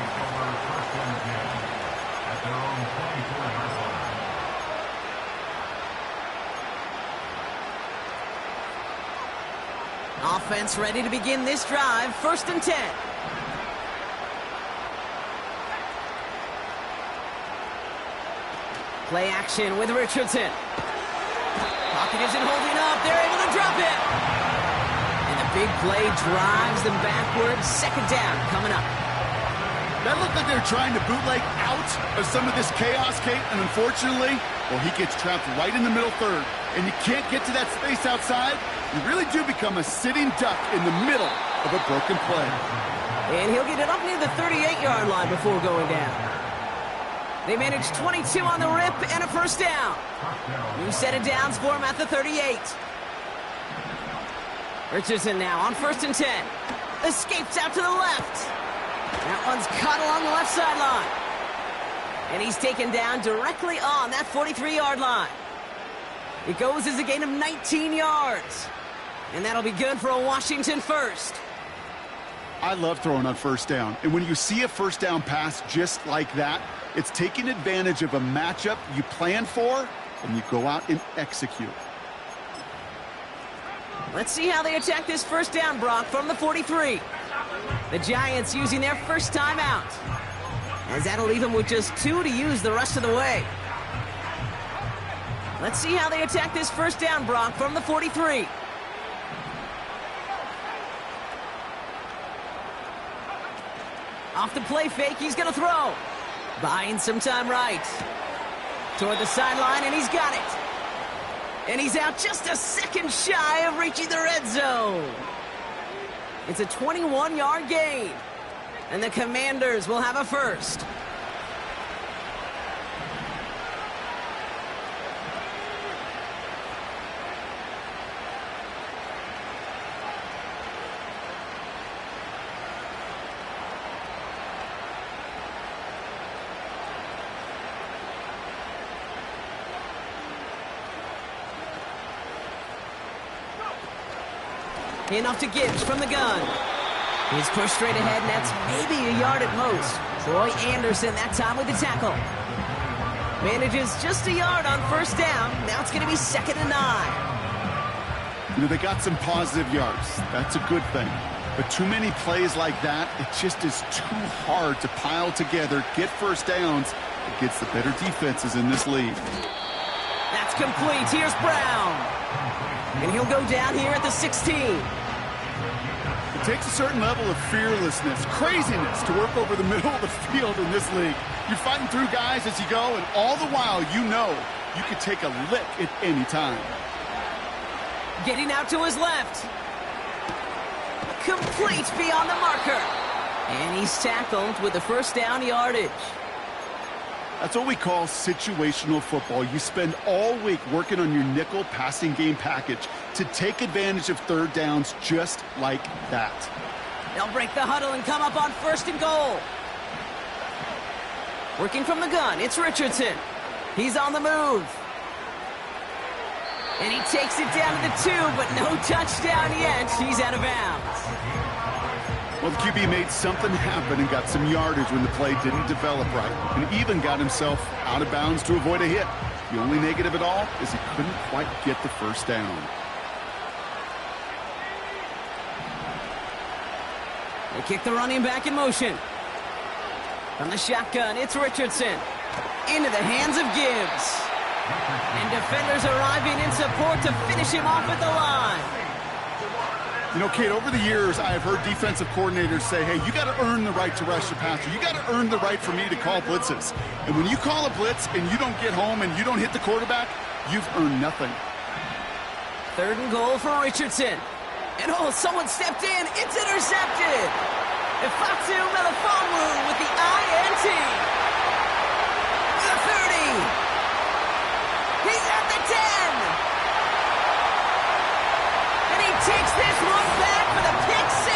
Offense ready to begin this drive. First and 10. Play action with Richardson. Pocket isn't holding up. They're able to drop it. And the big play drives them backwards. Second down coming up. That looked like they're trying to bootleg out of some of this chaos, Kate, and unfortunately, well, he gets trapped right in the middle third. And you can't get to that space outside. You really do become a sitting duck in the middle of a broken play. And he'll get it up near the 38-yard line before going down. They managed 22 on the rip and a first down. New set of downs for him at the 38. Richardson now on 1st and 10. Escapes out to the left. That one's caught along the left sideline. And he's taken down directly on that 43-yard line. It goes as a gain of 19 yards. And that'll be good for a Washington first. I love throwing on 1st down. And when you see a 1st down pass just like that, it's taking advantage of a matchup you plan for, and you go out and execute. Let's see how they attack this 1st down, Brock, from the 43. The Giants using their first timeout, as that'll leave them with just 2 to use the rest of the way. Let's see how they attack this 1st down, Brock, from the 43. Off the play fake, he's going to throw. Buying some time right. Toward the sideline, and he's got it. And he's out just a second shy of reaching the red zone. It's a 21-yard gain. And the Commanders will have a first. Enough to Gibbs from the gun. He's pushed straight ahead, and that's maybe a yard at most. Troy Anderson that time with the tackle. Manages just a yard on 1st down. Now it's going to be 2nd and 9. You know, they got some positive yards. That's a good thing. But too many plays like that, it just is too hard to pile together, get 1st downs against the better defenses in this league. That's complete. Here's Brown. And he'll go down here at the 16. It takes a certain level of fearlessness, craziness to work over the middle of the field in this league. You're fighting through guys as you go, and all the while you know you could take a lick at any time. Getting out to his left. Complete beyond the marker. And he's tackled with the 1st down yardage. That's what we call situational football. You spend all week working on your nickel passing game package to take advantage of 3rd downs just like that. They'll break the huddle and come up on 1st and goal. Working from the gun, it's Richardson. He's on the move. And he takes it down to the 2, but no touchdown yet. He's out of bounds. Well, the QB made something happen and got some yardage when the play didn't develop right, and even got himself out of bounds to avoid a hit. The only negative at all is he couldn't quite get the 1st down. They kick the running back in motion. From the shotgun, it's Richardson. Into the hands of Gibbs. And defenders arriving in support to finish him off at the line. You know, Kate, over the years, I have heard defensive coordinators say, hey, you got to earn the right to rush the passer. You got to earn the right for me to call blitzes. And when you call a blitz and you don't get home and you don't hit the quarterback, you've earned nothing. 3rd and goal for Richardson. And oh, someone stepped in. It's intercepted. Ifeatu Melifonwu with the INT. The 30. He's at the 10. And he takes this one back for the pick 6.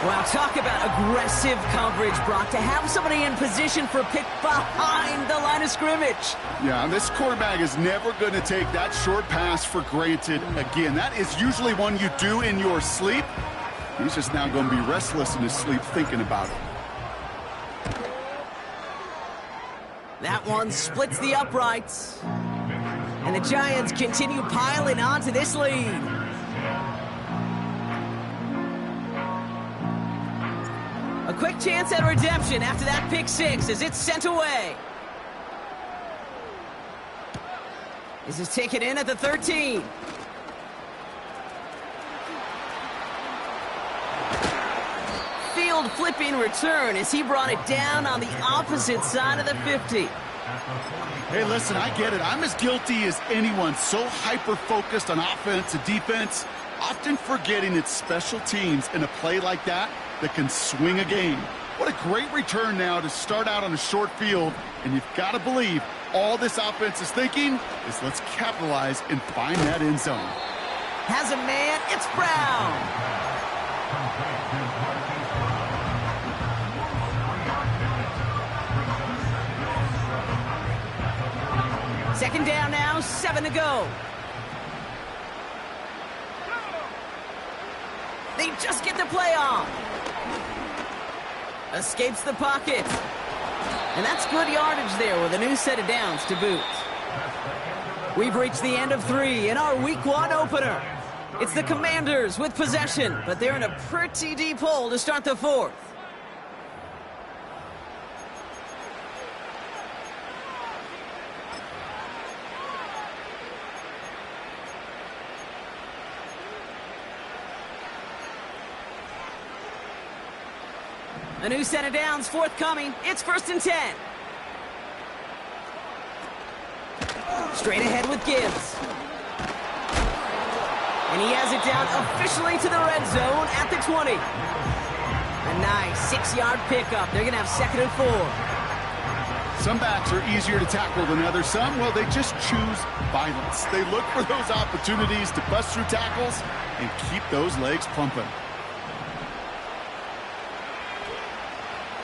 Wow, talk about aggressive coverage, Brock. To have somebody in position for a pick behind the line of scrimmage. Yeah, this quarterback is never going to take that short pass for granted again. That is usually one you do in your sleep. He's just now going to be restless in his sleep thinking about it. That one splits the uprights. And the Giants continue piling on to this lead. A quick chance at redemption after that pick 6 as it's sent away. This is taken in at the 13. Field flipping return as he brought it down on the opposite side of the 50. Hey, listen, I get it. I'm as guilty as anyone. So hyper-focused on offense and defense, often forgetting it's special teams in a play like that can swing a game. What a great return now to start out on a short field, and you've got to believe all this offense is thinking is let's capitalize and find that end zone. Has a man. It's Brown. Second down now, 7 to go. They just get the play off. Escapes the pocket. And that's good yardage there with a new set of downs to boot. We've reached the end of 3 in our Week 1 opener. It's the Commanders with possession, but they're in a pretty deep hole to start the 4th. A new set of downs forthcoming. It's 1st and 10. Straight ahead with Gibbs. And he has it down officially to the red zone at the 20. A nice 6-yard pickup. They're going to have 2nd and 4. Some backs are easier to tackle than others. Some, well, they just choose violence. They look for those opportunities to bust through tackles and keep those legs pumping.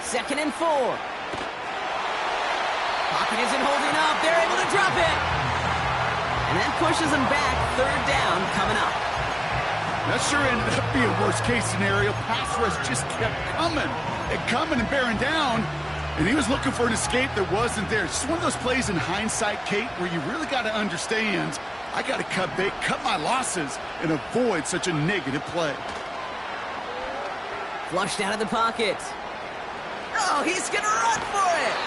2nd and 4. Pocket isn't holding up. They're able to drop it. And that pushes them back. 3rd down coming up. That sure ended up being worst-case scenario. Pass rush just kept coming and bearing down. And he was looking for an escape that wasn't there. It's just one of those plays in hindsight, Kate, where you really got to understand, I got to cut my losses and avoid such a negative play. Flushed out of the pocket. Oh, he's going to run for it.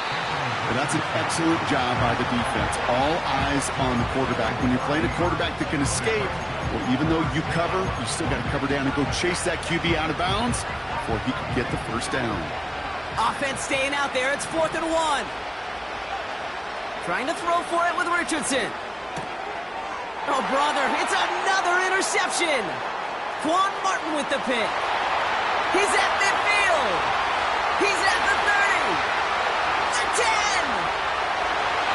And that's an excellent job by the defense. All eyes on the quarterback. When you're playing a quarterback that can escape, well, even though you cover, you still got to cover down and go chase that QB out of bounds before he can get the 1st down. Offense staying out there. It's 4th and 1. Trying to throw for it with Richardson. Oh, brother, it's another interception. Quan Martin with the pick. He's at midfield. He's at the 30, the 10,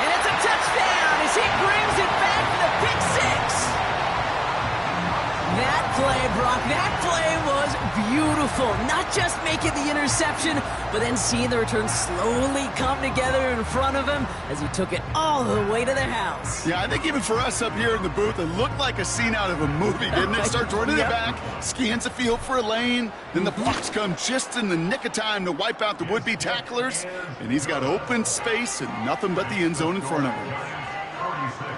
and it's a touchdown as he brings it back for the pick 6. That play, Brock, that play was beautiful. Not just making the interception, but then seeing the return slowly come together in front of him as he took it all the way to the house. Yeah, I think even for us up here in the booth, it looked like a scene out of a movie, didn't it? Starts running it back, scans the field for a lane, then the blocks come just in the nick of time to wipe out the would-be tacklers, and he's got open space and nothing but the end zone in front of him. 46,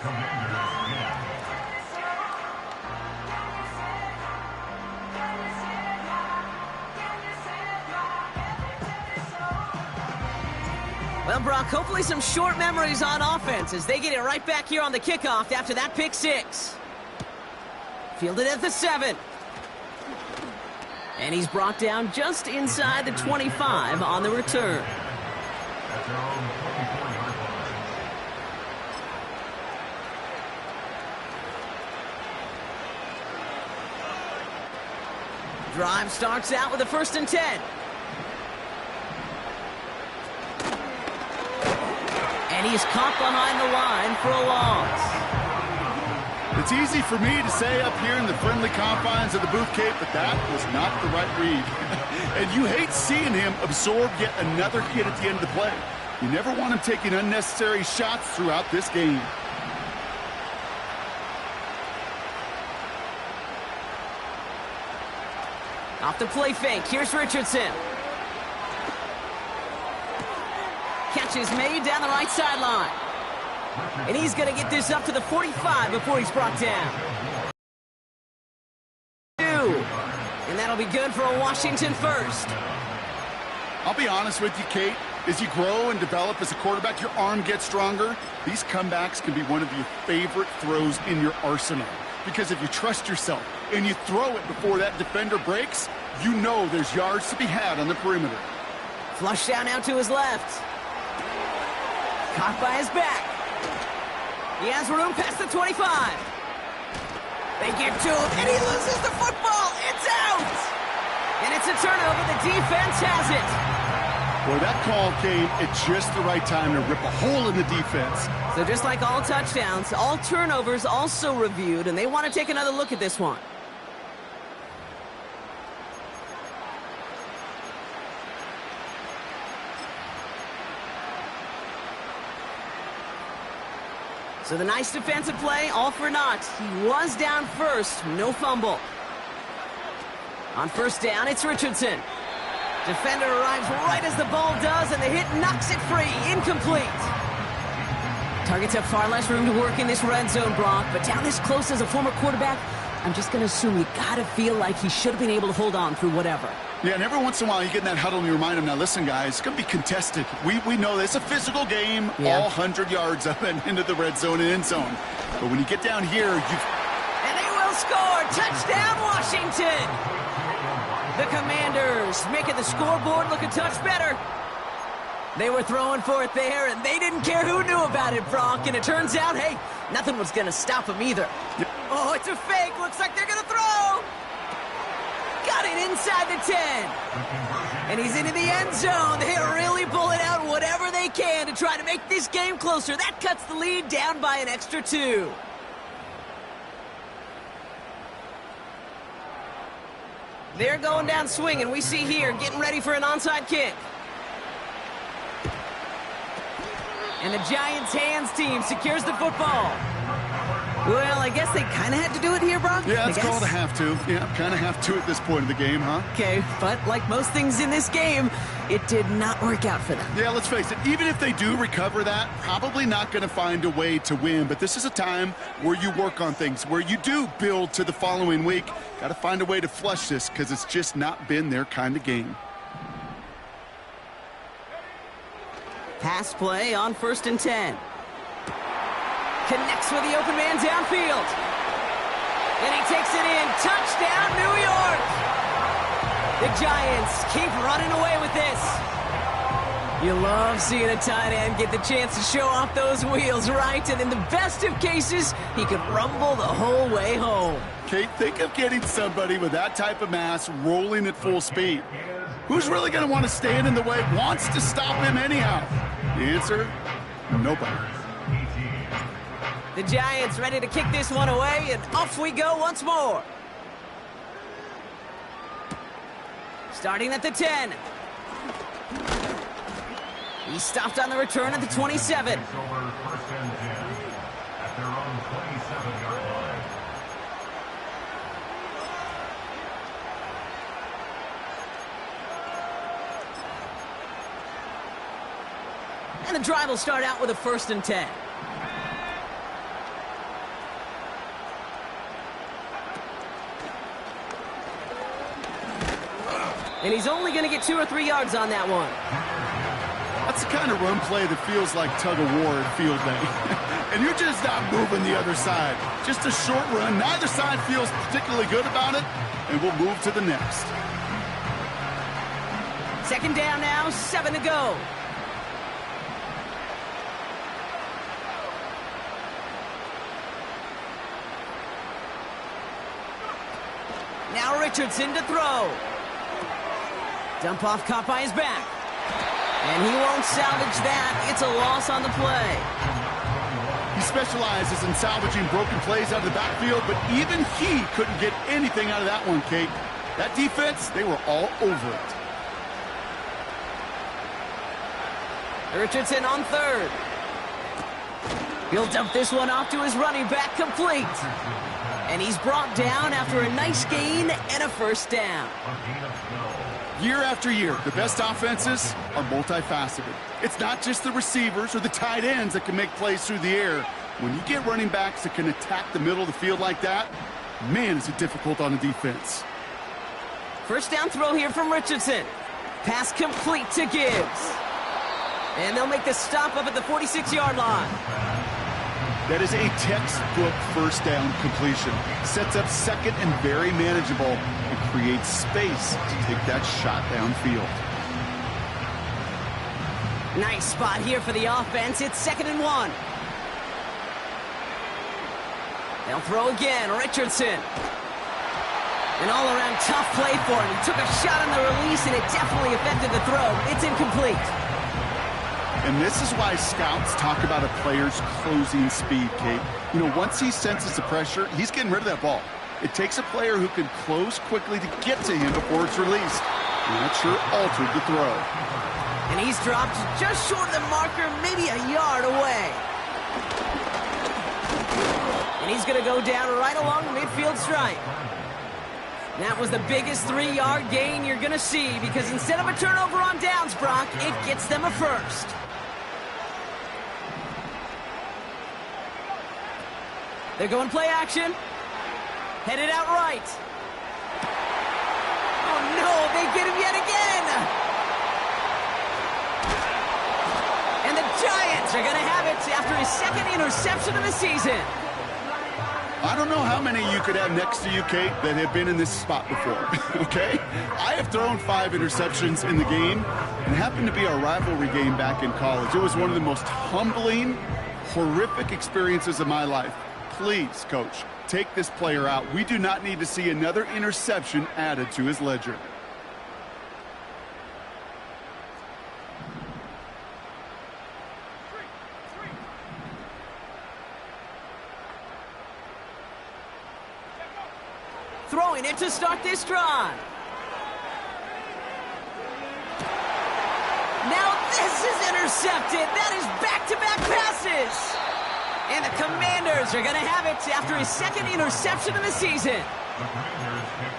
Commanders win. Well, Brock, hopefully some short memories on offense as they get it right back here on the kickoff after that pick 6. Fielded at the 7. And he's brought down just inside the 25 on the return. At their own 24-yard line. Drive starts out with a 1st and 10. And he's caught behind the line for a loss. It's easy for me to say up here in the friendly confines of the booth, Kate, but that was not the right read. And you hate seeing him absorb yet another hit at the end of the play. You never want him taking unnecessary shots throughout this game. Off the play fake, here's Richardson. Catch is made down the right sideline. And he's going to get this up to the 45 before he's brought down. And that'll be good for a Washington 1st. I'll be honest with you, Kate. As you grow and develop as a quarterback, your arm gets stronger. These comebacks can be one of your favorite throws in your arsenal. Because if you trust yourself and you throw it before that defender breaks, you know there's yards to be had on the perimeter. Flush down out to his left. Caught by his back. He has room past the 25. They get to him, and he loses the football. It's out! And it's a turnover. The defense has it. Boy, that call came at just the right time to rip a hole in the defense. So just like all touchdowns, all turnovers also reviewed, and they want to take another look at this one. So the nice defensive play, all for naught. He was down first, no fumble. On first down, it's Richardson. Defender arrives right as the ball does, and the hit knocks it free. Incomplete. Targets have far less room to work in this red zone, Brock, but down this close as a former quarterback, I'm just going to assume you got to feel like he should have been able to hold on through whatever. Yeah, and every once in a while you get in that huddle and you remind them, now listen, guys, it's going to be contested. We know this. It's a physical game, all 100 yards up and into the red zone and end zone. But when you get down here, And they will score! Touchdown, Washington! The Commanders making the scoreboard look a touch better. They were throwing for it there, and they didn't care who knew about it, Brock. And it turns out, hey, nothing was going to stop them either. Yep. Oh, it's a fake. Looks like they're going to throw. Got it inside the 10. And he's into the end zone. They are really pulling out whatever they can to try to make this game closer. That cuts the lead down by an extra 2. They're going down swinging. We see here getting ready for an onside kick. And the Giants' hands team secures the football. Well, I guess they kind of had to do it here, Brock. Yeah, it's called a have to. Yeah, kind of have to at this point of the game, huh? Okay, but like most things in this game, it did not work out for them. Yeah, let's face it, even if they do recover that, probably not going to find a way to win. But this is a time where you work on things, where you do build to the following week. Got to find a way to flush this because it's just not been their kind of game. Pass play on 1st and 10. Connects with the open man downfield. And he takes it in. Touchdown, New York! The Giants keep running away with this. You love seeing a tight end get the chance to show off those wheels, right? And in the best of cases, he could rumble the whole way home. Kate, think of getting somebody with that type of mass rolling at full speed. Who's really going to want to stand in the way, wants to stop him anyhow? The answer, nobody. The Giants ready to kick this one away, and off we go once more. Starting at the 10. He stopped on the return at the 27. First and 10 at their own 27-yard line. And the drive will start out with a 1st and 10. And he's only going to get 2 or 3 yards on that one. That's the kind of run play that feels like tug-of-war at field day. And you're just not moving the other side. Just a short run. Neither side feels particularly good about it, and we'll move to the next. 2nd down now, 7 to go. Now Richardson to throw. Dump off caught by his back. And he won't salvage that. It's a loss on the play. He specializes in salvaging broken plays out of the backfield, but even he couldn't get anything out of that one, Kate. That defense, they were all over it. Richardson on 3rd. He'll dump this one off to his running back, complete. And he's brought down after a nice gain and a 1st down. Year after year, the best offenses are multifaceted. It's not just the receivers or the tight ends that can make plays through the air. When you get running backs that can attack the middle of the field like that, man, is it difficult on the defense. 1st down throw here from Richardson. Pass complete to Gibbs. And they'll make the stop up at the 46-yard line. That is a textbook 1st down completion. Sets up 2nd and very manageable and creates space to take that shot downfield. Nice spot here for the offense. It's 2nd and 1. They'll throw again. Richardson. An all-around tough play for him. He took a shot on the release, and it definitely affected the throw. It's incomplete. And this is why scouts talk about a player's closing speed, Kate. You know, once he senses the pressure, he's getting rid of that ball. It takes a player who can close quickly to get to him before it's released. And that sure altered the throw. And he's dropped just short of the marker, maybe a yard away. And he's going to go down right along the midfield stripe. That was the biggest 3-yard gain you're going to see, because instead of a turnover on downs, Brock, it gets them a first. They're going play action. Headed out right. Oh, no, they get him yet again. And the Giants are going to have it after his second interception of the season. I don't know how many you could have next to you, Kate, that have been in this spot before, okay? I have thrown 5 interceptions in the game, and it happened to be our rivalry game back in college. It was one of the most humbling, horrific experiences of my life. Please, Coach, take this player out. We do not need to see another interception added to his ledger. Throwing it to start this drive. Now this is intercepted. That is back-to-back passes. And the Commanders are going to have it after his second interception of the season.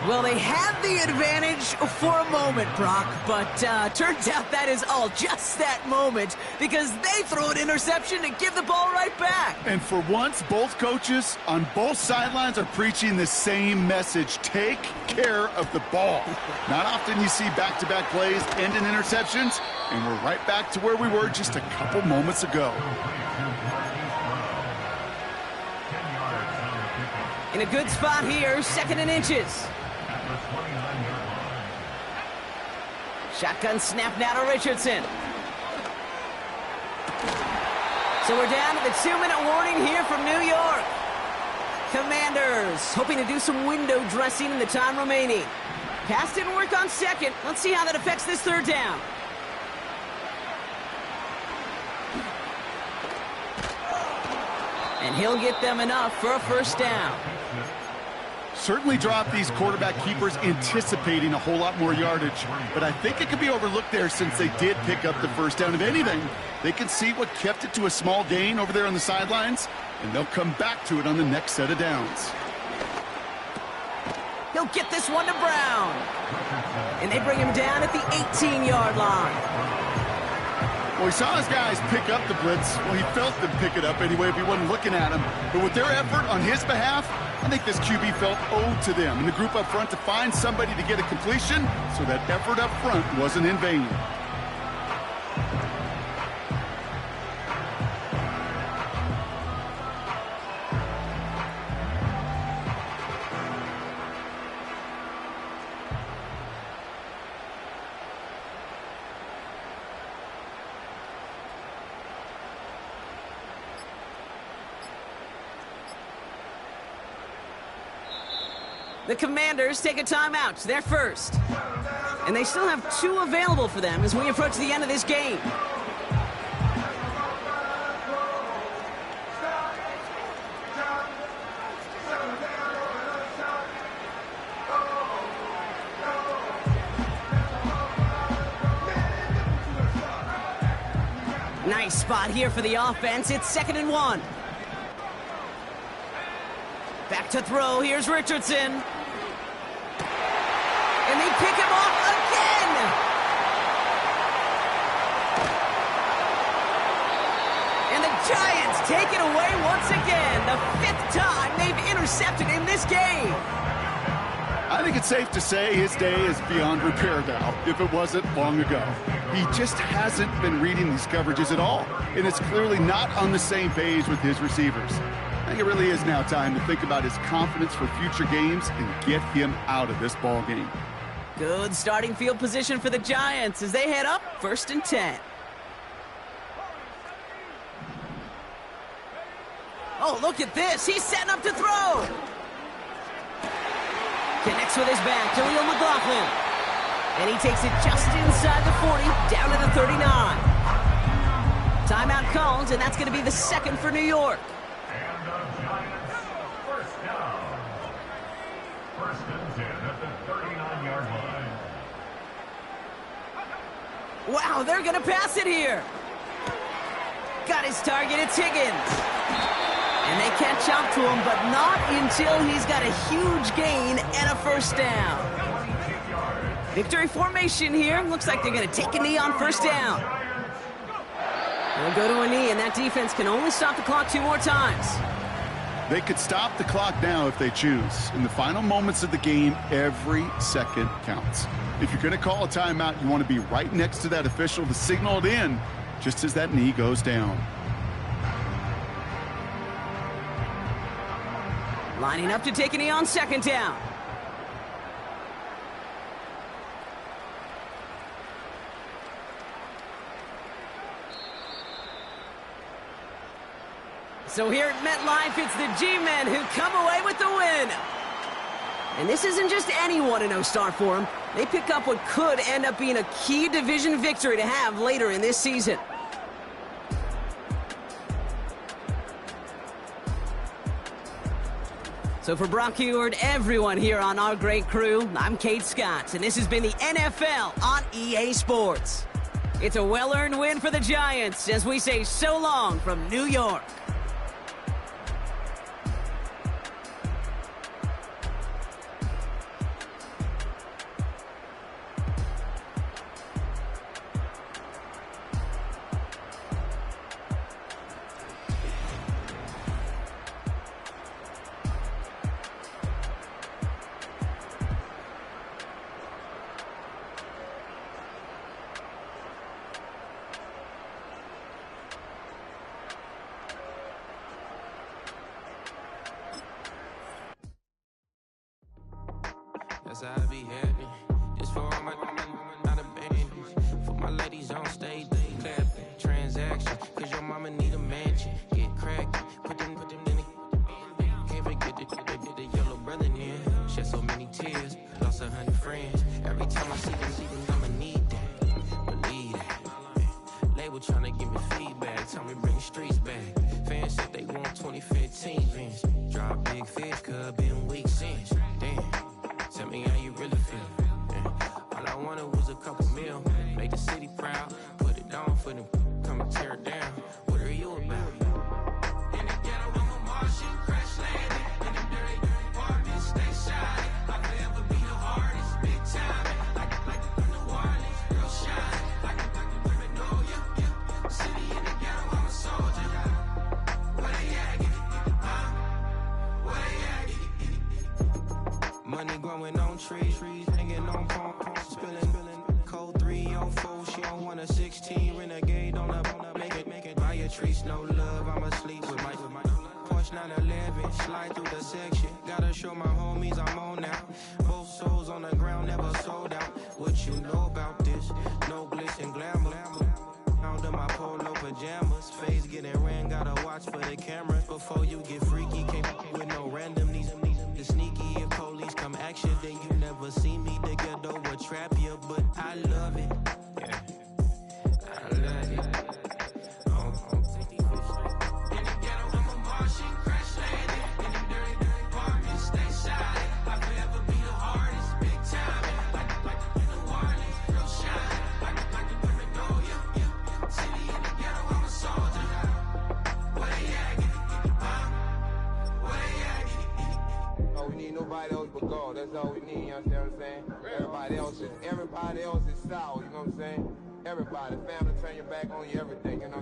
Well, they had the advantage for a moment, Brock, but turns out that is all just that moment, because they throw an interception to give the ball right back. And for once, both coaches on both sidelines are preaching the same message. Take care of the ball. Not often you see back-to-back plays end in interceptions, and we're right back to where we were just a couple moments ago. In a good spot here, 2nd and inches. Shotgun snap now to Richardson. So we're down to the 2-minute warning here from New York. Commanders hoping to do some window dressing in the time remaining. Pass didn't work on 2nd. Let's see how that affects this 3rd down. And he'll get them enough for a 1st down. Certainly dropped these quarterback keepers anticipating a whole lot more yardage, but I think it could be overlooked there since they did pick up the 1st down. If anything, they can see what kept it to a small gain over there on the sidelines, and they'll come back to it on the next set of downs. He'll get this one to Brown. And they bring him down at the 18-yard line. Well, he saw his guys pick up the blitz. Well, he felt them pick it up anyway if he wasn't looking at him. But with their effort on his behalf, I think this QB felt owed to them and the group up front to find somebody to get a completion, so that effort up front wasn't in vain. The Commanders take a timeout. They're first. And they still have 2 available for them as we approach the end of this game. Nice spot here for the offense. It's 2nd and 1. Back to throw. Here's Richardson. And they pick him off again. And the Giants take it away once again. The 5th time they've intercepted in this game. I think it's safe to say his day is beyond repair now, if it wasn't long ago. He just hasn't been reading these coverages at all, and it's clearly not on the same page with his receivers. I think it really is now time to think about his confidence for future games and get him out of this ball game. Good starting field position for the Giants as they head up 1st and 10. Oh, look at this. He's setting up to throw. Connects connects with his back. Jaleel McLaughlin. And he takes it just inside the 40, down to the 39. Timeout called, and that's going to be the second for New York. And the Giants, first down. First and 10 at the 39-yard line. Wow, they're going to pass it here. Got his target, it's Higgins. And they catch up to him, but not until he's got a huge gain and a first down. Victory formation here. Looks like they're going to take a knee on first down. They'll go to a knee, and that defense can only stop the clock 2 more times. They could stop the clock now if they choose. In the final moments of the game, every second counts. If you're going to call a timeout, you want to be right next to that official to signal it in just as that knee goes down. Lining up to take a knee on second down. So here at MetLife, it's the G-Men who come away with the win. And this isn't just any 1-0 start for them. They pick up what could end up being a key division victory to have later in this season. So for Brock Huard, everyone here on our great crew, I'm Kate Scott, and this has been the NFL on EA Sports. It's a well-earned win for the Giants as we say so long from New York. That's how I be happy. Just for all my not abandoned. For my ladies on stage, they clapping. Transaction, cause your mama need a mansion. Get cracked, put them in the. Can't forget the yellow brother in. Shed so many tears, lost 100 friends. Every time I see them, I'ma need that. Believe that. Label tryna give me feedback. Tell me bring the streets back. Fans said they want 2015 Vince. Drop big fish, cuz been weeks since. Damn. Tell me how you really feel. Yeah. All I wanted was a couple mil. Make the city proud. Put it down for them. Come and tear it down. What are you about? In the ghetto, I'm a Martian. Crash landing. In them dirty apartments. Stay shy. I forever be the hardest. Big time. Like New Orleans. Real shine. Like women know you. City in the ghetto, I'm a soldier. Where they at? Where they at? Money growing on trees, hanging on palms, spilling, code 304, she don't want a 16, renegade on up, make it, buy a trees, no love, I'm asleep with my Porsche 911, slide through the section, gotta show my homies I'm on now, both souls on the ground, never sold out, what you know about this, no glitz and glamour, under my polo pajamas, face getting ran, gotta watch for the cameras, before you get freaky, can't with no random, these sneaky, if police come action, then you never see me, the ghetto will trap you, but I love it, yeah, I love it, in the ghetto, I'm a Martian, crash landing, in them dirty apartments, stay shy, I forever be the hardest, big time, like New Orleans, real shine, like the women know you, city in the ghetto, I'm a soldier, where they at, where they at, we need nobody else but God. That's all we need, you understand what I'm saying? Everybody else is sour, you know what I'm saying? Everybody, family, turn your back on you, everything, you know?